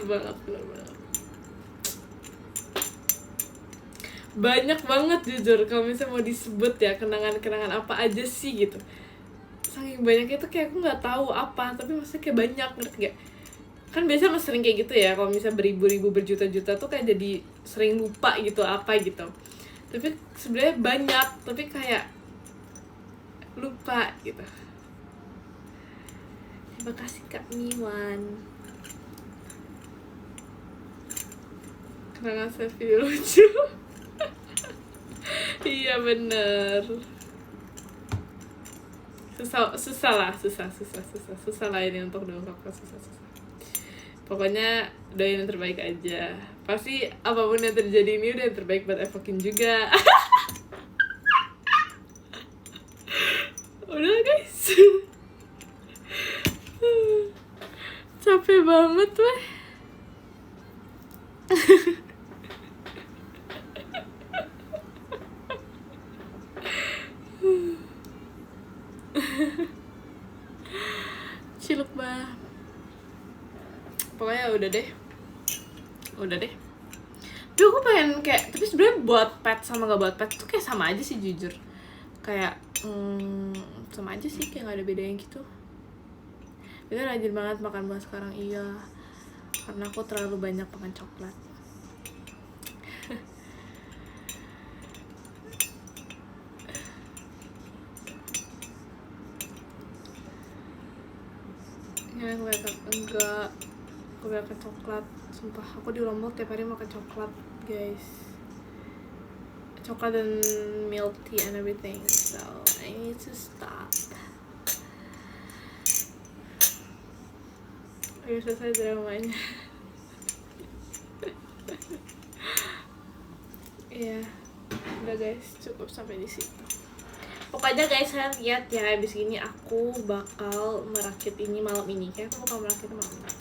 banget. Banyak banget jujur kalau misalnya mau disebut ya, kenangan apa aja sih gitu. Saking banyaknya tuh kayak aku nggak tahu apa, tapi maksudnya kayak banyak, ngerti gak? Kan biasa mas sering kayak gitu ya, kalau misalnya beribu-ribu berjuta-juta tuh kayak jadi sering lupa gitu apa gitu. Tapi sebenarnya banyak, tapi kayak lupa gitu. Terima kasih Kak Miwan. Kenangan selfie lucu. Iya bener. Susah lah ini untuk diungkapkan, susah. Pokoknya doain yang terbaik aja. Pasti apapun yang terjadi ini udah yang terbaik buat Evokin juga. Udah guys. Capek banget weh. Ciluk bah. Pokoknya udah deh. Tapi aku pengen kayak, tapi sebenarnya buat pet sama gak buat pet tuh kayak sama aja sih jujur. Kayak sama aja sih, kayak gak ada bedanya gitu. Kita rajin banget makan buah sekarang, iya. Karena aku terlalu banyak makan coklat. Ya enggak. Aku makan coklat. Sumpah, aku di Lombok tiap hari makan coklat, guys. Coklat dan milk tea and everything. So, I need to stop. Ayo selesai dramanya. Iya, udah guys, cukup sampai di situ. Pokoknya guys, saya lihat ya, abis ini aku bakal merakit ini malam ini. Kayak aku bakal merakit malam ini.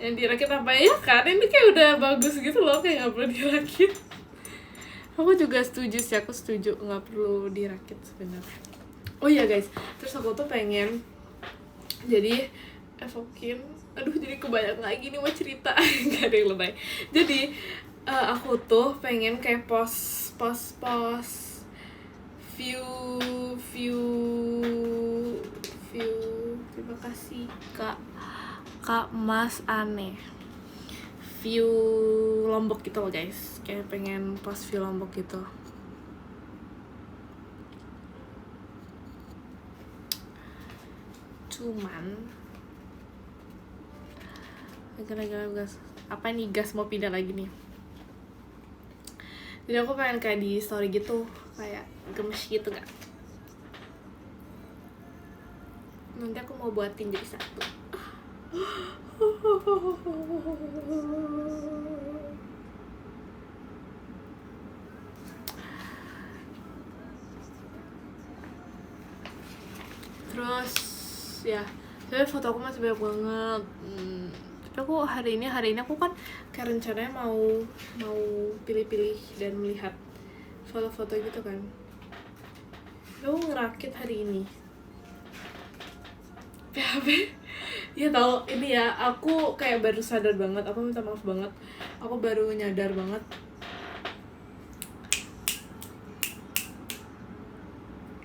Yang dirakit apa ya kan? Ini kayak udah bagus gitu loh, kayak gak perlu dirakit. Aku juga setuju sih, aku setuju gak perlu dirakit sebenarnya. Oh iya guys, terus aku tuh pengen jadi Evokin, aduh jadi kebanyakan lagi nih mau cerita. Gak ada yang lebay. Jadi aku tuh pengen kayak post view. Terima kasih Kak Mas Aneh. View Lombok gitu loh guys. Kayak pengen post view Lombok gitu. Cuman gas. Apa nih gas mau pindah lagi nih. Jadi aku pengen kayak di story gitu, kayak gemes gitu gak? Nanti aku mau buatin jadi satu. Terus ya sebenarnya foto aku masih banyak banget. Tapi aku hari ini aku kan kayak rencananya mau pilih-pilih dan melihat foto-foto gitu kan. Aku ngerakit hari ini PHP. Ya tau, ini ya, aku kayak baru sadar banget, aku minta maaf banget. Aku baru nyadar banget.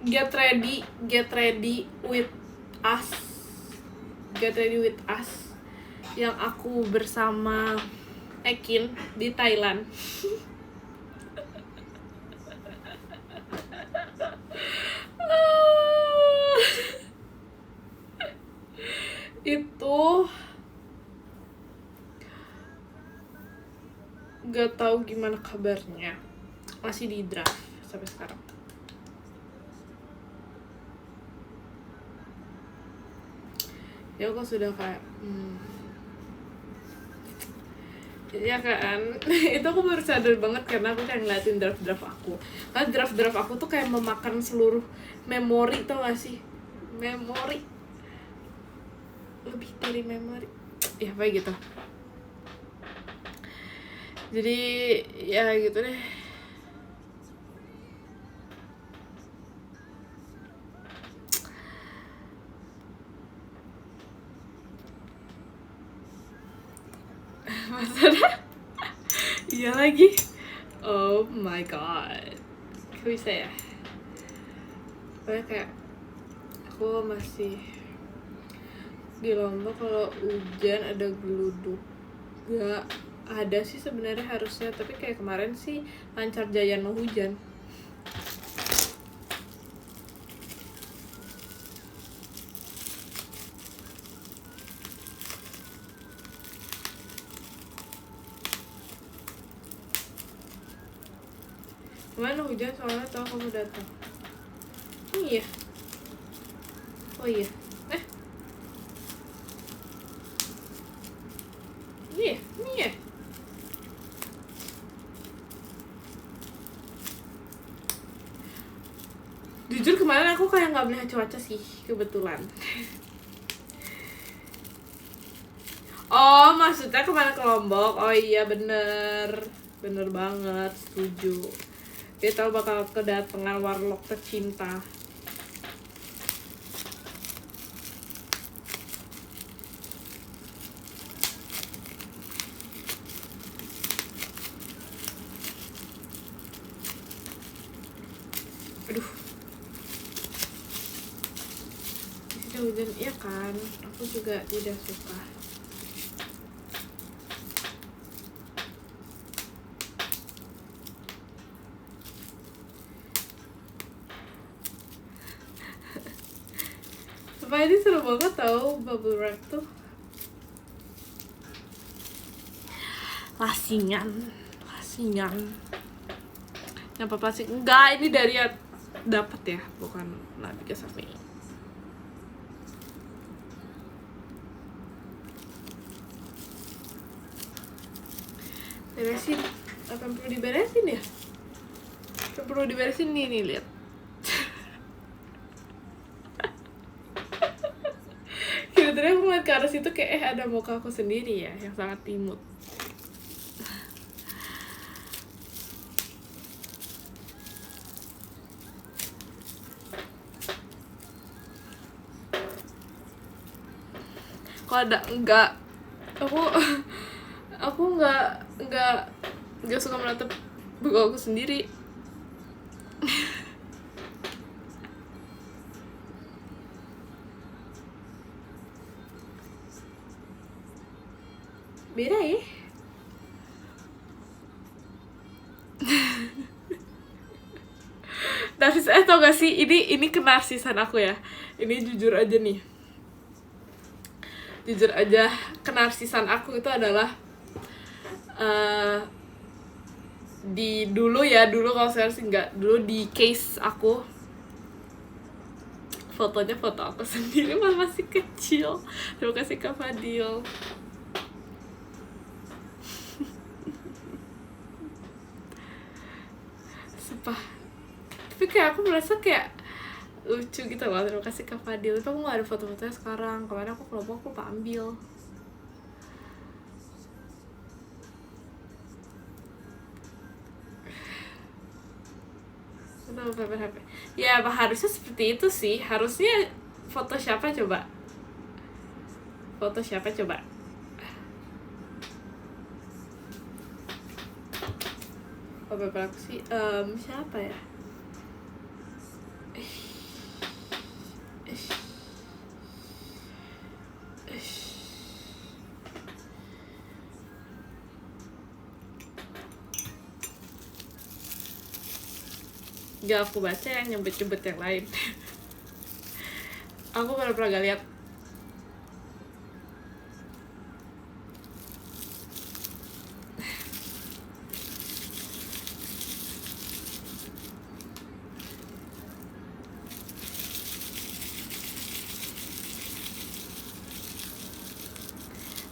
Get ready with us. Get ready with us. Yang aku bersama Ekin di Thailand. Itu gak tahu gimana kabarnya, masih di draft sampai sekarang. Ya aku sudah kayak ya kan. Itu aku baru sadar banget karena aku kayak ngeliatin draft aku. Karena draft aku tuh kayak memakan seluruh memori, tau gak sih? Memori, lebih dari memori ya, kayak gitu. Jadi ya gitu deh. Maksudnya iya lagi, oh my god, kok bisa ya? Pokoknya kayak aku masih di Lombok, kalau hujan ada geluduk gak ada sih sebenarnya harusnya, tapi kayak kemarin sih lancar jaya no hujan. Kemana hujan soalnya tau kamu datang. Iya. Oh iya. Iya. Jujur kemarin aku kayak nggak melihat cuaca sih, kebetulan. Oh, maksudnya kemana ke Lombok? Oh iya, bener banget, setuju. Kita bakal kedatangan warlock tercinta. Aduh, di sini hujan, iya kan? Aku juga tidak suka. Apa ini seru banget tau, bubble wrap tuh. Lasingan. Nyapa plastik enggak, ini dari dapat ya, bukan Nabi Kesafi. Beresin, apa yang perlu diberesin ya? Yang perlu diberesin nih lihat. Kira-kira aku ngeliat ke arah situ kayak ada muka aku sendiri ya, yang sangat imut. Kalau ada enggak, aku enggak suka menatap muka aku sendiri. Beda ya. Narsis, tau gak sih, ini kenarsisan aku ya. Ini jujur aja nih. Jujur aja, kenarsisan aku itu adalah dulu kalau sekarang sih enggak. Dulu di case aku fotonya foto aku sendiri masih kecil. Terima kasih Kak Fadil. Sumpah. Tapi kayak aku merasa kayak lucu gitu loh. Terima kasih Kak Fadil. Tapi aku gak ada foto-fotonya sekarang. Kemarin aku kelompok aku lupa ambil. Ya harusnya seperti itu sih. Harusnya foto siapa coba? Foto siapa coba? Wallpaper aku sih siapa ya? Gak aku baca yang nyebet-nyebet yang lain. Aku pernah gak lihat.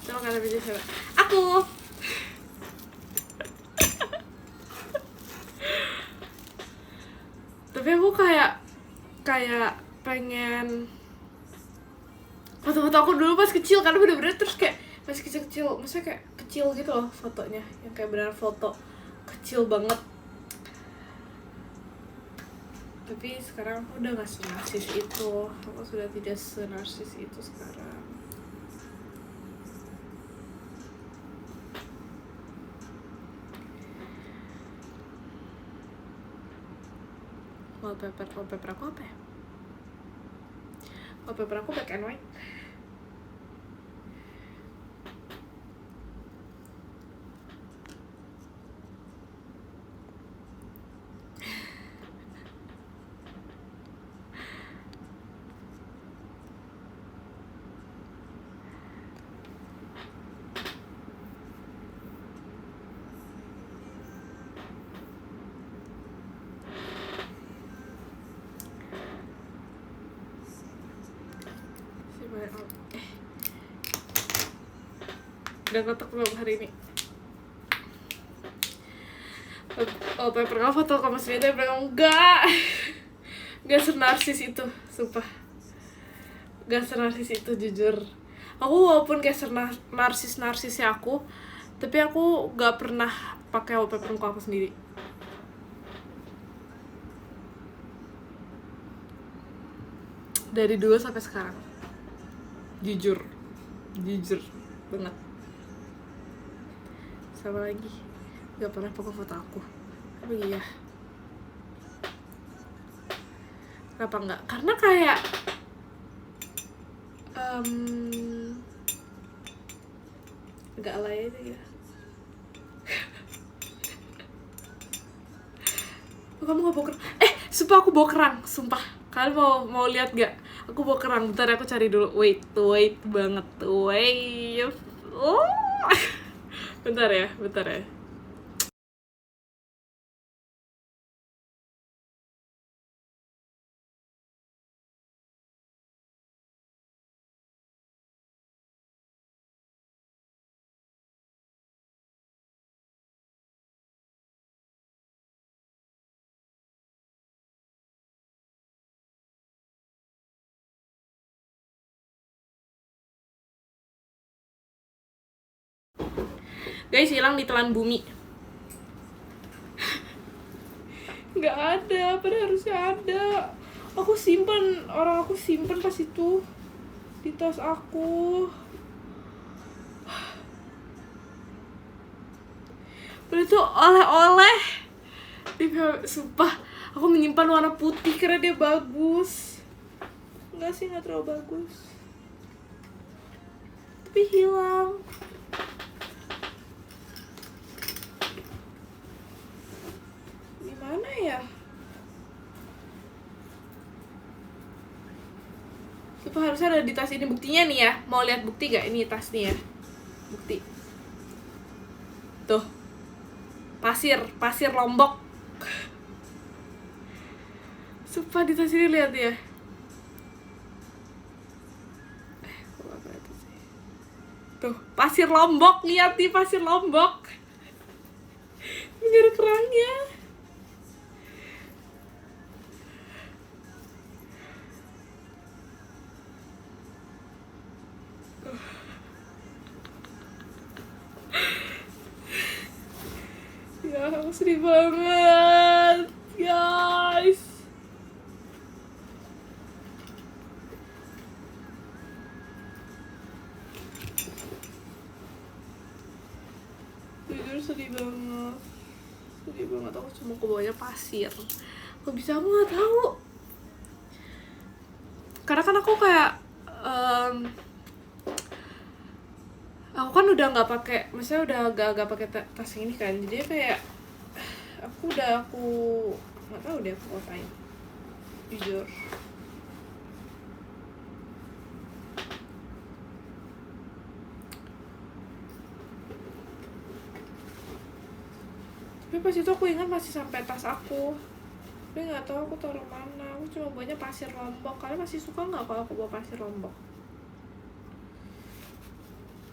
Coba kalian bisa siapa? Aku. Tapi aku kayak pengen foto-foto aku dulu pas kecil, karena bener-bener terus kayak masih kecil-kecil, maksudnya kayak kecil gitu loh fotonya, yang kayak benar foto kecil banget. Tapi sekarang aku udah gak senarsis itu, aku sudah tidak senarsis itu sekarang. Wallpaper aku apa ya? Wallpaper aku black and white. Udah kotak belum hari ini? Wallpaper kamu foto kamu sendiri, bilang enggak. Gak senarsis itu, sumpah. Gak senarsis itu, jujur. Aku walaupun kayak narsis-narsisnya aku, tapi aku gak pernah pakai wallpaper muka aku sendiri. Dari dulu sampai sekarang. Jujur banget. Sama lagi, gak pernah pakai foto aku. Tapi iya, kenapa enggak? Karena kayak gak alay aja ya. Kamu gak bawa kerang? Sumpah aku bawa kerang, sumpah. Kalian mau lihat gak? Aku bawa kerang, bentar aku cari dulu. Wait banget. Wait. Oh. Bentar ya. Guys, hilang ditelan bumi. Nggak ada, padahal harusnya ada. Aku simpan pas itu di tas aku. Padahal itu oleh-oleh. Sumpah, aku menyimpan warna putih karena dia bagus. Enggak sih, nggak terlalu bagus. Tapi hilang. Mana ya? Itu harusnya ada di tas ini, buktinya nih ya. Mau lihat bukti gak? Ini tas nih ya. Bukti. Tuh. Pasir Lombok. Sumpah di tas ini, lihat ya. Tuh, pasir Lombok, lihat nih pasir Lombok. Ini ada kerangnya. Aku sedih banget, guys. Jujur sedih banget. Sedih banget, aku cuma kebawahnya pasir. Kok bisa, aku nggak tahu. Karena kan aku kayak aku kan udah nggak pakai, maksudnya udah agak pakai tas ini kan, jadi kayak aku nggak tahu deh aku ngapain, jujur. Tapi pas itu aku ingat masih sampai tas aku, tapi nggak tahu aku taruh mana. Aku cuma bawanya pasir Lombok. Kalian masih suka nggak kalau aku bawa pasir Lombok?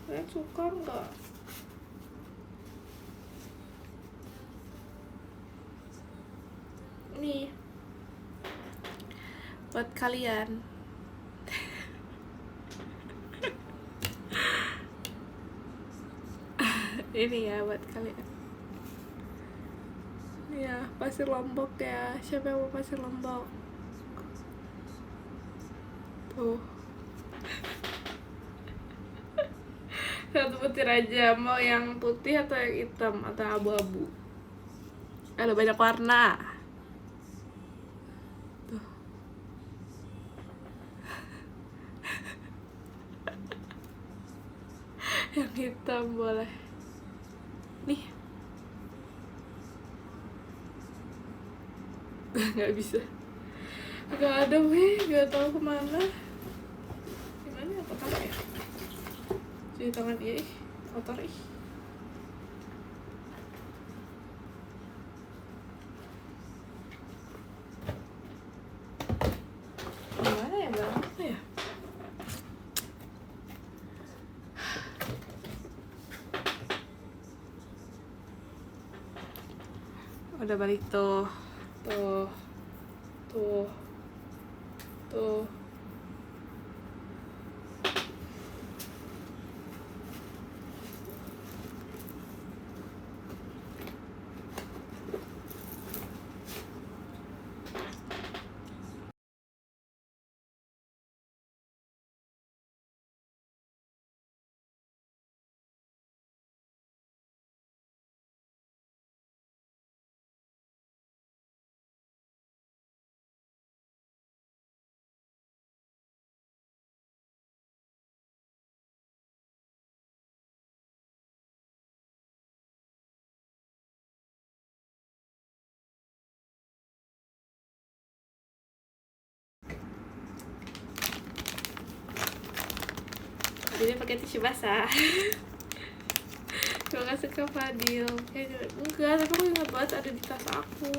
Kalian suka nggak? Nih buat kalian. Ini ya buat kalian. Ya, pasir Lombok ya. Siapa yang mau pasir Lombok? Tuh. Satu butir aja. Mau yang putih atau yang hitam atau abu-abu? Ada banyak warna. Tuh. Yang hitam boleh. Nih. Nggak bisa, nggak ada weh, nggak tahu kemana. Gimana ya, kotor ya? Cuci tangan dia, kotor ih. Gimana ya, berapa ya? Udah balik tuh. Tuh. Jadi pakai tisu basah. Terima kasih ke Fadil. Enggak, tapi aku ingat banget ada di tas aku.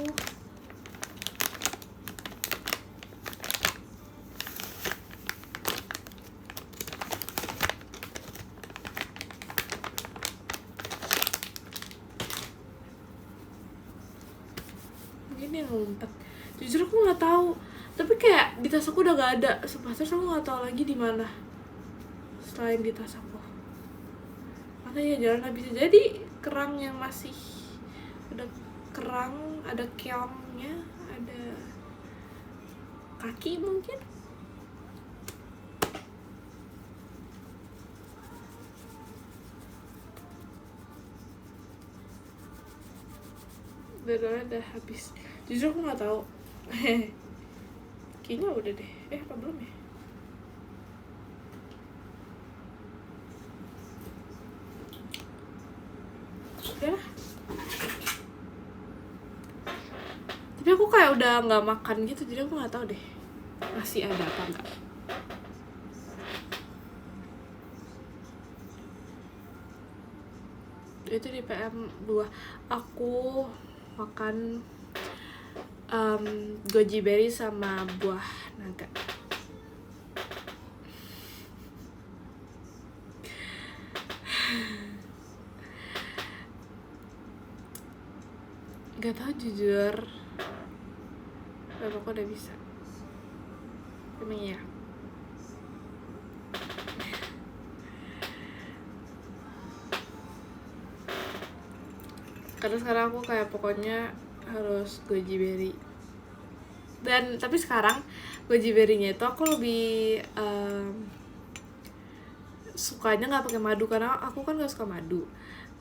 Ini yang ngumpet. Jujur aku nggak tahu. Tapi kayak di tas aku udah gak ada. Sumpah, terus aku nggak tahu lagi di mana selain di tas aku. Mana ya, jalan bisa jadi kerang yang masih ada kerang, ada keongnya, ada kaki mungkin. Udah habis. Jujur aku nggak tahu. Kayaknya udah deh. Apa belum ya? Udah. Tapi aku kayak udah nggak makan gitu, jadi aku nggak tahu deh masih ada apa enggak. Itu di PM2 aku makan goji berry sama buah naga. Gak tau jujur, aku udah bisa. Emang ya. Karena sekarang aku kayak pokoknya harus goji berry. Dan tapi sekarang goji berry-nya itu aku lebih sukanya nggak pakai madu karena aku kan nggak suka madu.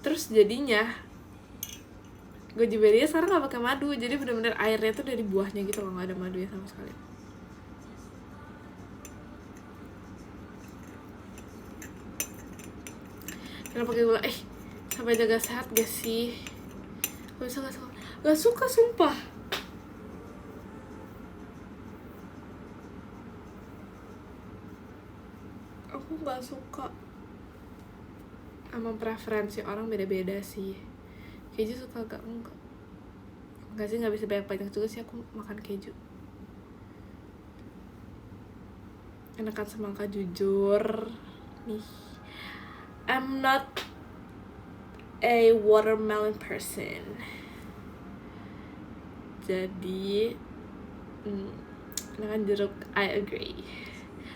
Terus jadinya goji berry-nya sekarang nggak pakai madu, jadi benar-benar airnya tuh dari buahnya gitu loh, nggak ada madunya sama sekali. Karena pakai gula, sampai jaga sehat gak sih? Gak bisa gak suka sumpah. Aku gak suka. Emang preferensi orang beda-beda sih. Keju suka gak? Enggak sih, gak bisa banyak-banyak juga sih aku makan keju. Enakan semangka jujur nih. I'm not a watermelon person. Jadi enakan jeruk, I agree.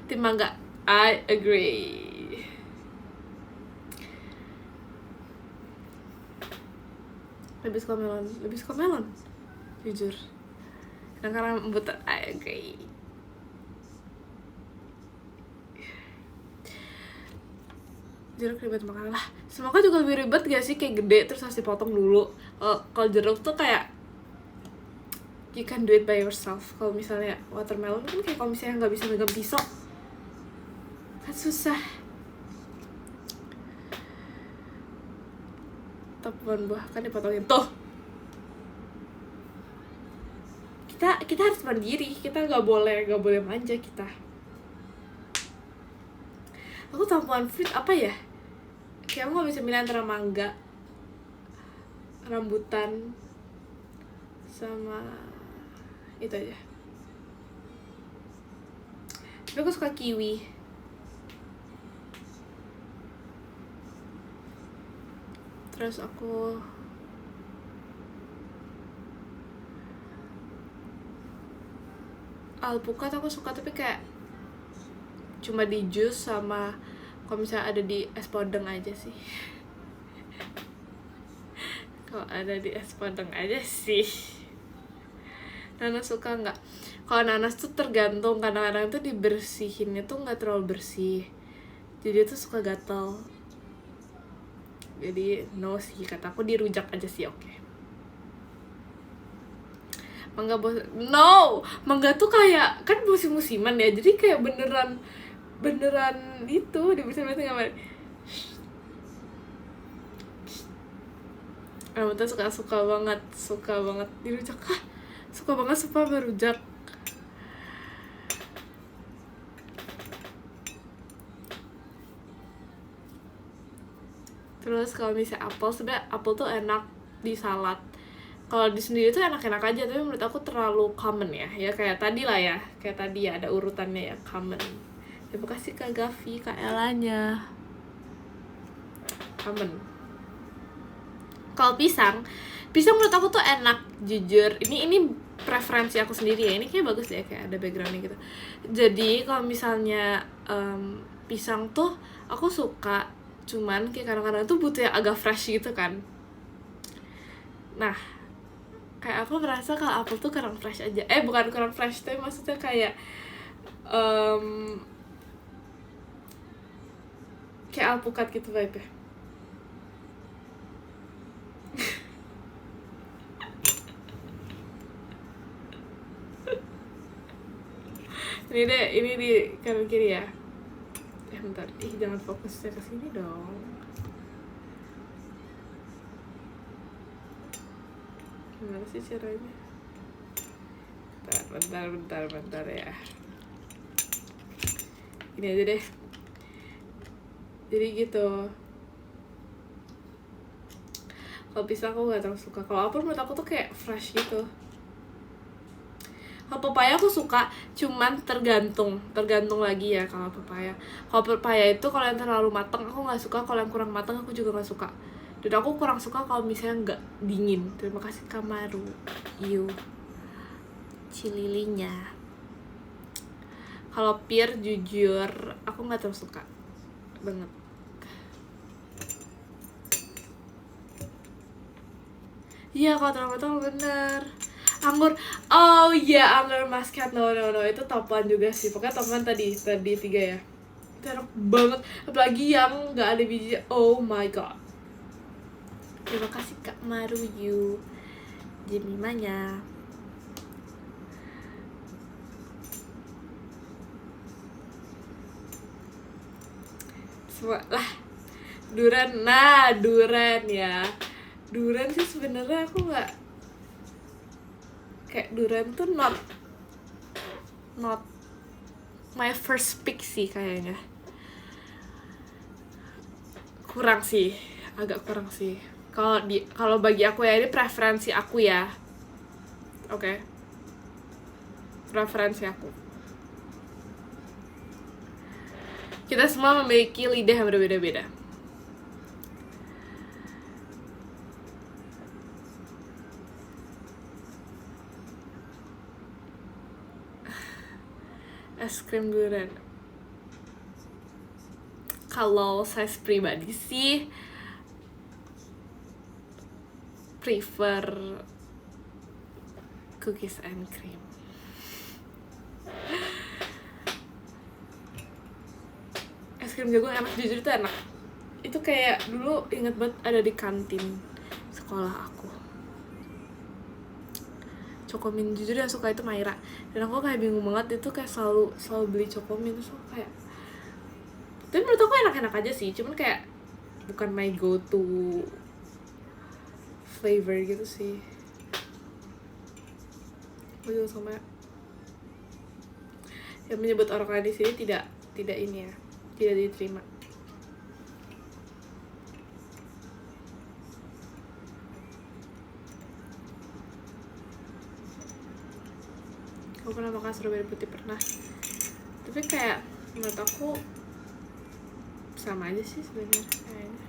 Tim mangga, I agree. Lebih suka melon, jujur. Karena butter, I agree. Jeruk ribet makan lah. Semangka juga lebih ribet gak sih, kayak gede terus harus dipotong dulu. Kalau jeruk tuh kayak you can do it by yourself. Kalau misalnya watermelon kan kayak kalau misalnya nggak bisa megang pisau kan susah. Tapuan buah kan dipotongin tuh. Kita harus mandiri, kita nggak boleh manja kita. Aku tapuan fruit apa ya? Kayak aku nggak bisa milih antara mangga, rambutan, sama itu aja. Tapi aku suka kiwi. Terus aku alpukat aku suka, tapi kayak cuma di jus sama kalau misalnya ada di es podeng aja sih. Kalau ada di es podeng aja sih. Nanas suka nggak? Kalau nanas tuh tergantung, kadang-kadang tuh dibersihinnya tuh nggak terlalu bersih, jadi tuh suka gatal. Jadi no sih, kataku dirujak aja sih, oke. Mangga no, mangga tuh kayak kan musim-musiman ya, jadi kayak beneran itu dibersihin nggak? Rambutan suka banget dirujak. Suka banget suka berujak. Terus kalau misalnya apel, sebenarnya apel tuh enak di salad. Kalau di sendiri tuh enak-enak aja, tapi menurut aku terlalu common ya. Ya kayak tadi lah ya, ada urutannya ya, common. Terima kasih Kak Gavi, Kak Elanya. Common. Kalau pisang menurut aku tuh enak, jujur. Ini preferensi aku sendiri ya. Ini kayak bagus deh, kayak ada backgroundnya gitu. Jadi kalau misalnya pisang tuh aku suka, cuman kayak kadang-kadang tuh butuh yang agak fresh gitu kan. Nah, kayak aku merasa kalau apel tuh kurang fresh aja. Bukan kurang fresh, tapi maksudnya kayak kayak alpukat gitu vibe-nya. Ini di kanan kiri ya. Bentar, jangan fokusnya ke sini dong. Gimana sih caranya? Bentar ya. Ini aja deh. Jadi gitu. Kalau pisang aku gak terlalu suka. Kalau apel menurut aku tuh kayak fresh gitu. Kalau pepaya aku suka, cuman tergantung lagi ya kalau pepaya. Kalau pepaya itu kalau yang terlalu matang aku nggak suka, kalau yang kurang matang aku juga nggak suka. Dan aku kurang suka kalau misalnya nggak dingin. Terima kasih Kamaru, cililinya. Kalau pir jujur aku nggak terlalu suka banget. Iya, kalau matang bener. Anggur, oh iya, anggur muscat, no, itu topan juga sih. Pokoknya topan tadi 3 ya. Itu enak banget, apalagi yang nggak ada biji. Oh my god. Terima kasih Kak Maruyu Jemimanya. Semua lah durian. Nah, durian ya. Durian sih sebenarnya aku nggak kayak durian tuh not my first pick sih kayaknya. Kurang sih, agak kurang sih. Kalau bagi aku ya, ini preferensi aku ya. Oke. Preferensi aku. Kita semua memiliki lidah yang berbeda-beda. Es krim durian. Kalau saya pribadi sih prefer cookies and cream. Es krim jagung enak, jujur itu enak. Itu kayak dulu inget banget ada di kantin sekolah aku. Cokomin, jujur yang suka itu Maira. Dan aku kayak bingung banget, itu kayak selalu beli Cokomin. Terus aku kayak, tapi menurut aku enak-enak aja sih, cuman kayak bukan my go to flavor gitu sih. Aku juga sama yang menyebut orang lain di sini tidak ini ya, tidak diterima. Aku pernah makan strawberry putih, pernah. Tapi kayak menurut aku sama aja sih sebenarnya kayaknya.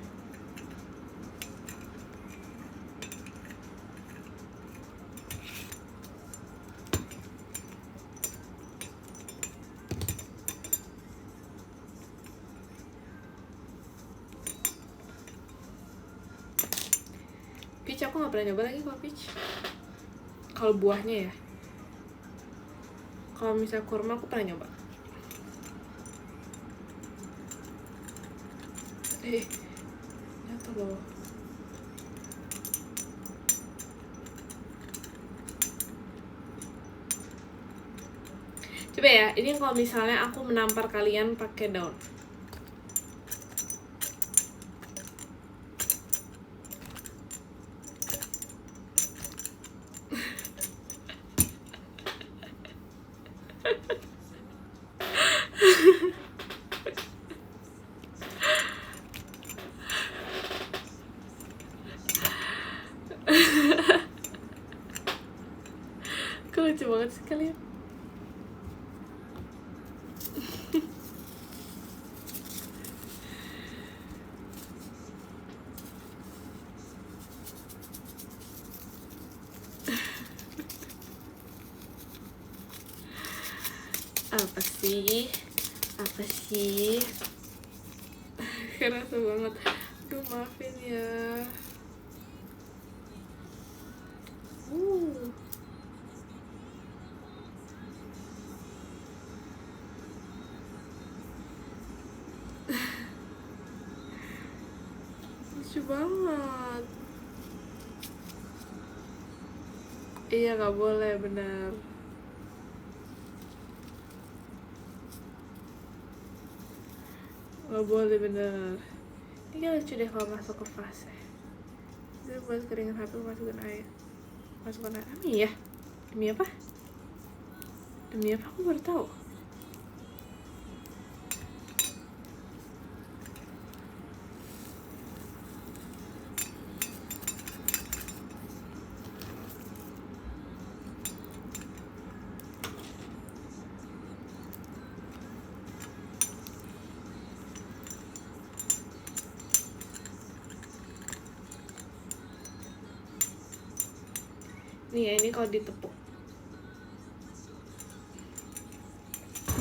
Peach aku nggak pernah nyoba lagi kalau peach. Kalau buahnya ya. Kalau misalnya kurma aku pernah nyoba. Jatuh loh. Coba ya, ini kalau misalnya aku menampar kalian pakai daun. Kok lucu banget sih kalian. Apa sih kerasa banget. Aduh, maafin ya. Lucu banget. Iya, nggak boleh, benar. Nggak boleh, bener. Ini kan lucu deh kalau masuk ke fase. Jadi buat keringan HP masukkan air. Ami ya? Demi apa? Aku baru tahu. Nih ya, ini kalau ditepuk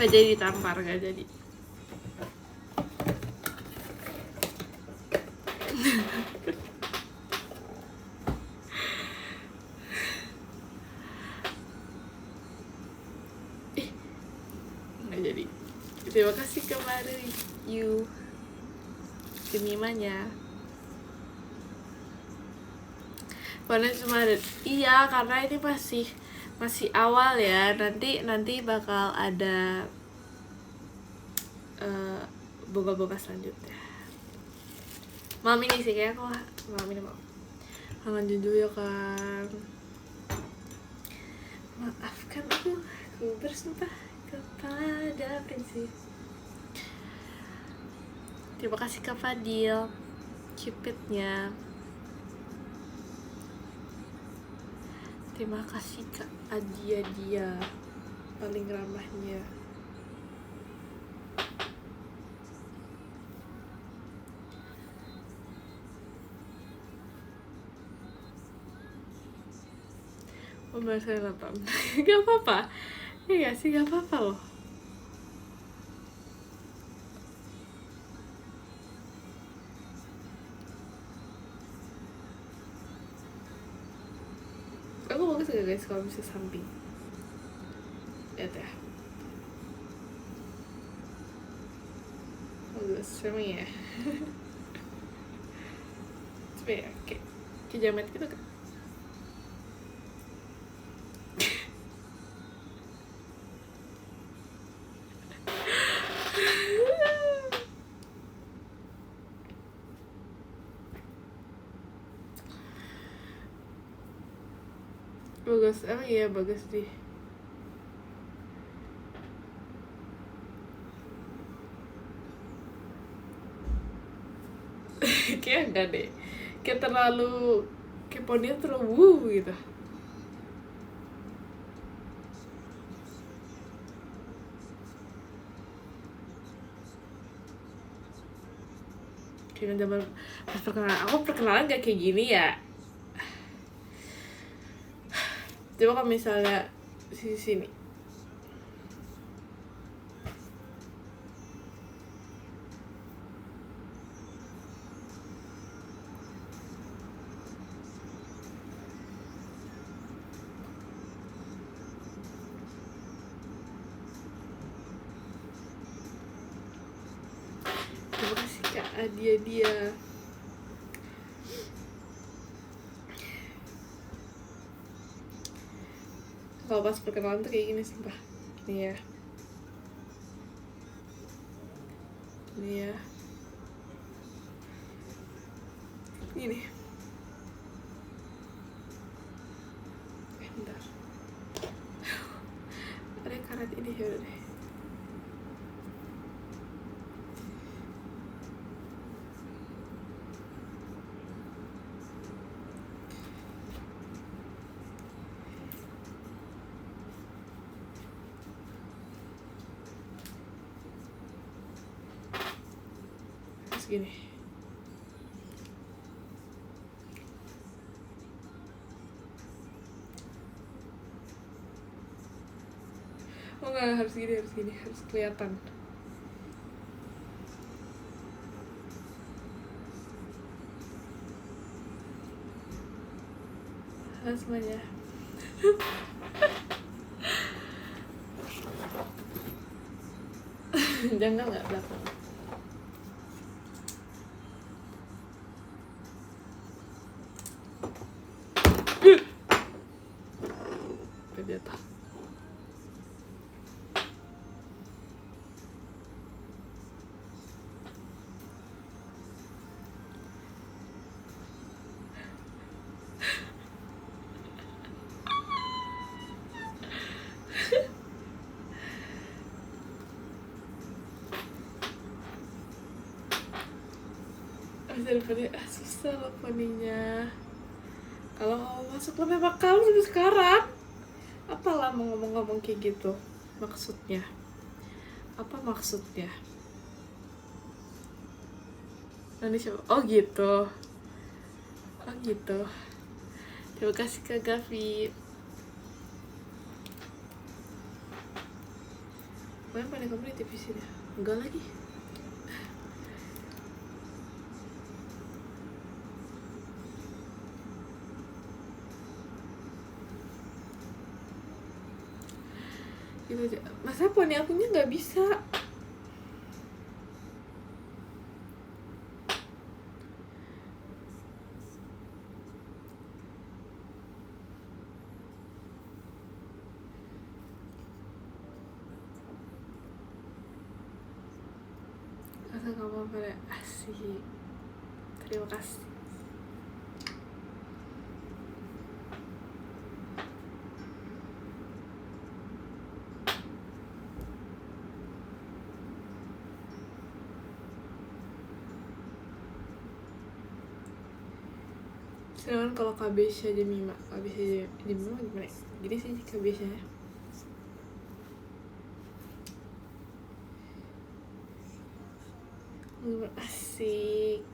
nggak jadi ditampar, nggak jadi. nggak jadi. Terima kasih kemarin you Jemimanya. Karena cuma ada, iya karena ini masih awal ya, nanti bakal ada boga-boga selanjutnya. Malam ini sih kayaknya kok malam ini mau lanjut dulu ya kan. Maafkan aku bersumpah kepada prinsip. Terima kasih Kak Fadil Cupidnya. Terima kasih Kak Adia paling ramahnya. Saya nonton. Gak apa-apa. Iya sih, gak apa-apa loh. Aku bagus gak guys kalau bisa samping? Lihat ya. Bagus, memang ya. Coba ya, kayak jamet gitu kan. Bagus, emang iya bagus sih. Kayak enggak deh, kayak terlalu keponya terlalu gitu. Kayak zaman pas perkenalan gak kayak gini ya. Coba kalau misalnya sini terima kasih Kak Adia. Kalau pas perkenalan tuh kayak gini sumpah. Nih ya. Gini. Bentar. Ada karet ini ya udah deh. Gini. Oh enggak, harus gini, harus kelihatan. Halo semuanya. Jangan nggak belakang. Ternyata. Daripada susah loh poninya. Kalau mau masuk lo memang kamu sampai sekarang. Apalah mau ngomong-ngomong kayak gitu? Maksudnya? Apa maksudnya? Nanti siapa? Oh gitu. Terima kasih Kak Gavi. Mana pada kamu di TV sini? Enggak lagi. gitu aja. Masa poni akunya nggak bisa. Kata kamu pada asik. Terima kasih. Sedangkan kalau KBSya Jemima, KBSya Jemima gimana? Gini sih KBSya. Asik.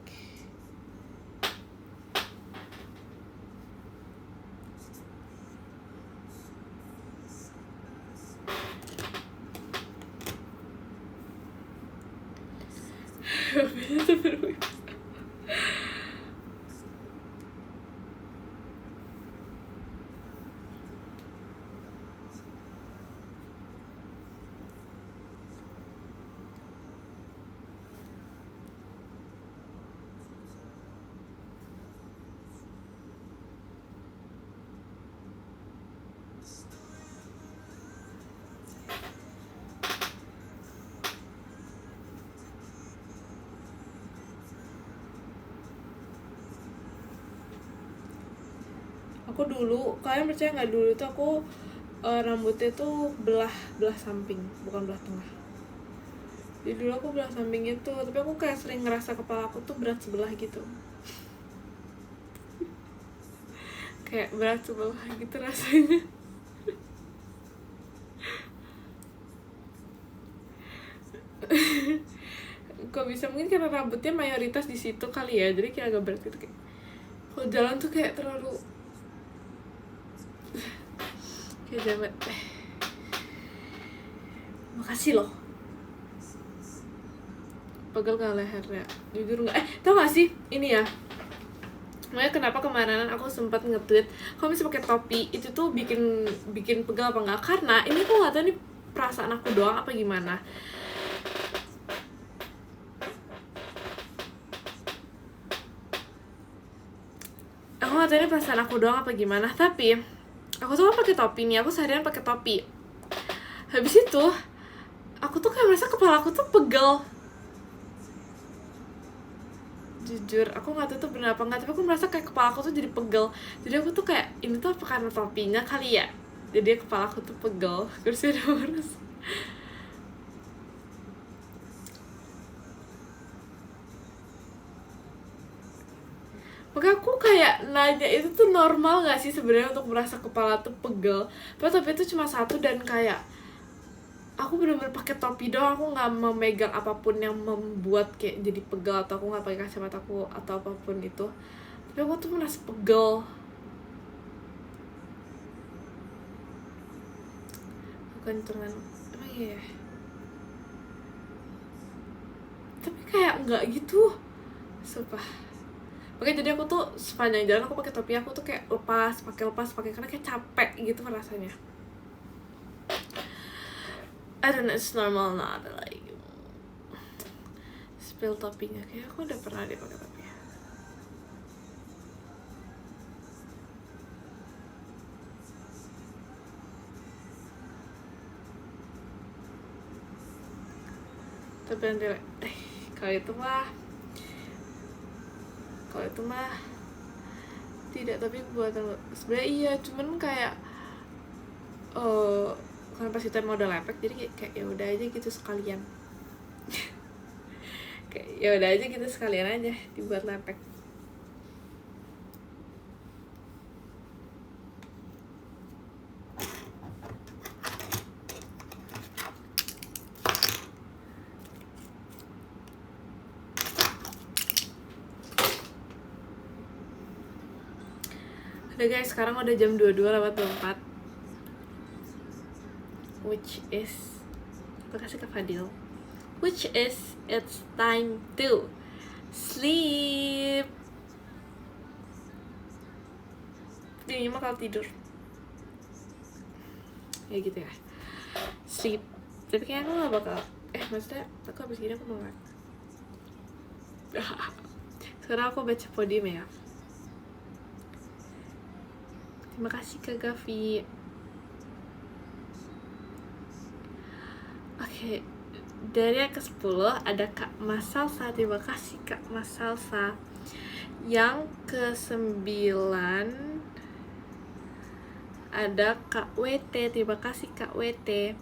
Aku dulu, kalian percaya nggak, dulu tuh aku rambutnya tuh belah samping, bukan belah tengah. Jadi dulu aku belah samping itu, tapi aku kayak sering ngerasa kepala aku tuh berat sebelah gitu. Kayak berat sebelah gitu rasanya. Kok bisa, mungkin karena rambutnya mayoritas di situ kali ya, jadi kayak agak berat gitu. Kayak kalau jalan tuh kayak terlalu kayak jamet. Makasih loh. Pegel gak lehernya? Jujur nggak? Tau gak sih ini ya? Makanya kenapa kemarin aku sempat nge-tweet kalau misalnya pakai topi itu tuh bikin pegel apa enggak? Karena ini aku nggak tahu nih perasaan aku doang apa gimana. Aku nggak tahu ini perasaan aku doang apa gimana. Tapi aku tuh kan pakai topi nih. Aku seharian pakai topi. Habis itu aku tuh kayak merasa kepala aku tuh pegel. Jujur, aku nggak tahu tuh bener apa nggak, tapi aku merasa kayak kepala aku tuh jadi pegel. Jadi aku tuh kayak, ini tuh apa karena topinya kali ya? Jadi kepala aku tuh pegel. Kursi udah harus. Makanya aku kayak nanya, itu tuh normal nggak sih sebenarnya untuk merasa kepala tuh pegel? Padahal topi itu cuma satu dan kayak aku bener-bener pakai topi doang, aku nggak memegang apapun yang membuat kayak jadi pegel, atau aku nggak pakai kacamata aku atau apapun itu, tapi aku tuh merasa pegel. Bukan cuman emang iya, tapi kayak nggak gitu, sumpah. Oke, jadi aku tuh sepanjang jalan aku pakai topi, aku tuh kayak lepas karena kayak capek gitu rasanya. I don't know, it's normal not like spill topinya. Kayak aku udah pernah deh pakai topi. Tapi nanti kalau itu mah tidak, tapi buat sebenarnya iya, cuman kayak kan pas itu emang udah lepek, jadi kayak ya udah aja gitu sekalian. Kayak ya udah aja gitu sekalian aja dibuat lepek. Udah guys, sekarang udah jam 22:24, which is aku kasih ke Fadil, which is it's time to sleep. Ini mah kalau tidur ya gitu ya, sleep. Tapi kayaknya aku gak bakal maksudnya aku habis gini aku mau nggak. Sekarang aku baca podium ya. Terima kasih Kak Gavi. Oke, dari yang ke-10 ada Kak Masalsa. Terima kasih Kak Masalsa. Yang ke-9 ada Kak WT. Terima kasih Kak WT.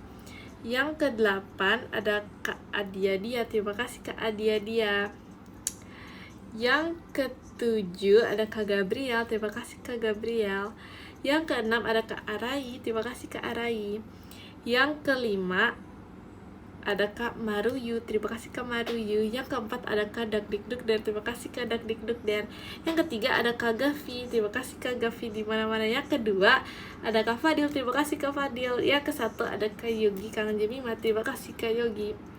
Yang ke-8 ada Kak Adia. Terima kasih Kak Adia. Yang ke-7 ada Kak Gabriel. Terima kasih Kak Gabriel. Yang ke-6 ada Kak Arai. Terima kasih Kak Arai. Yang ke-5 ada Kak Maruyu. Terima kasih Kak Maruyu. Yang ke-4 ada Kak Dakdikduk dan terima kasih Kak Dakdikduk dan yang ke-3 ada Kak Gavi. Terima kasih Kak Gavi di mana-mana. Yang kedua ada Kak Fadil. Terima kasih Kak Fadil. Yang ke-1 ada Kak Yogi Kang Jemima. Terima kasih Kak Yogi.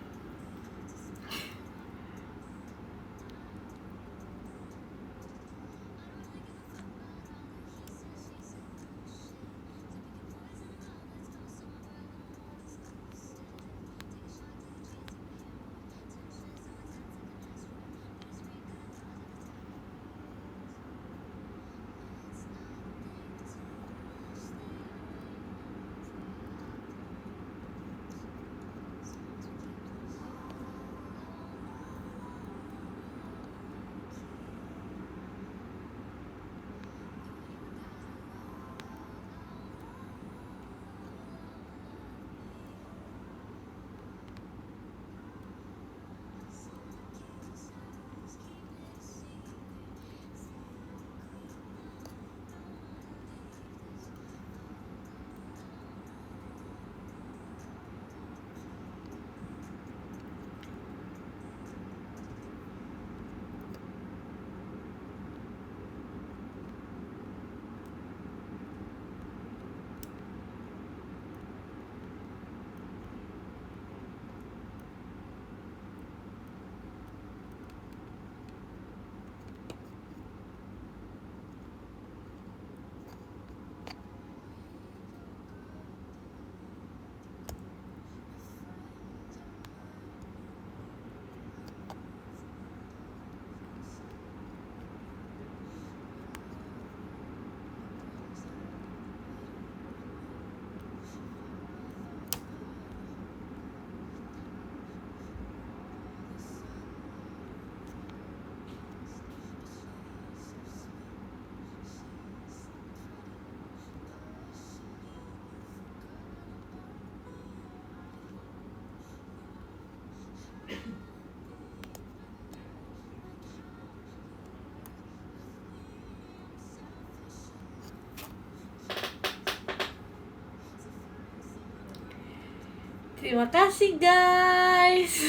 Terima kasih guys.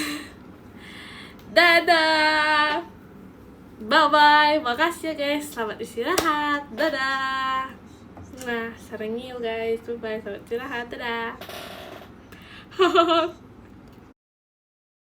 Dadah. Bye-bye. Makasih ya guys. Selamat istirahat. Dadah. Nah, sarangil guys. Bye-bye. Selamat istirahat. Dadah.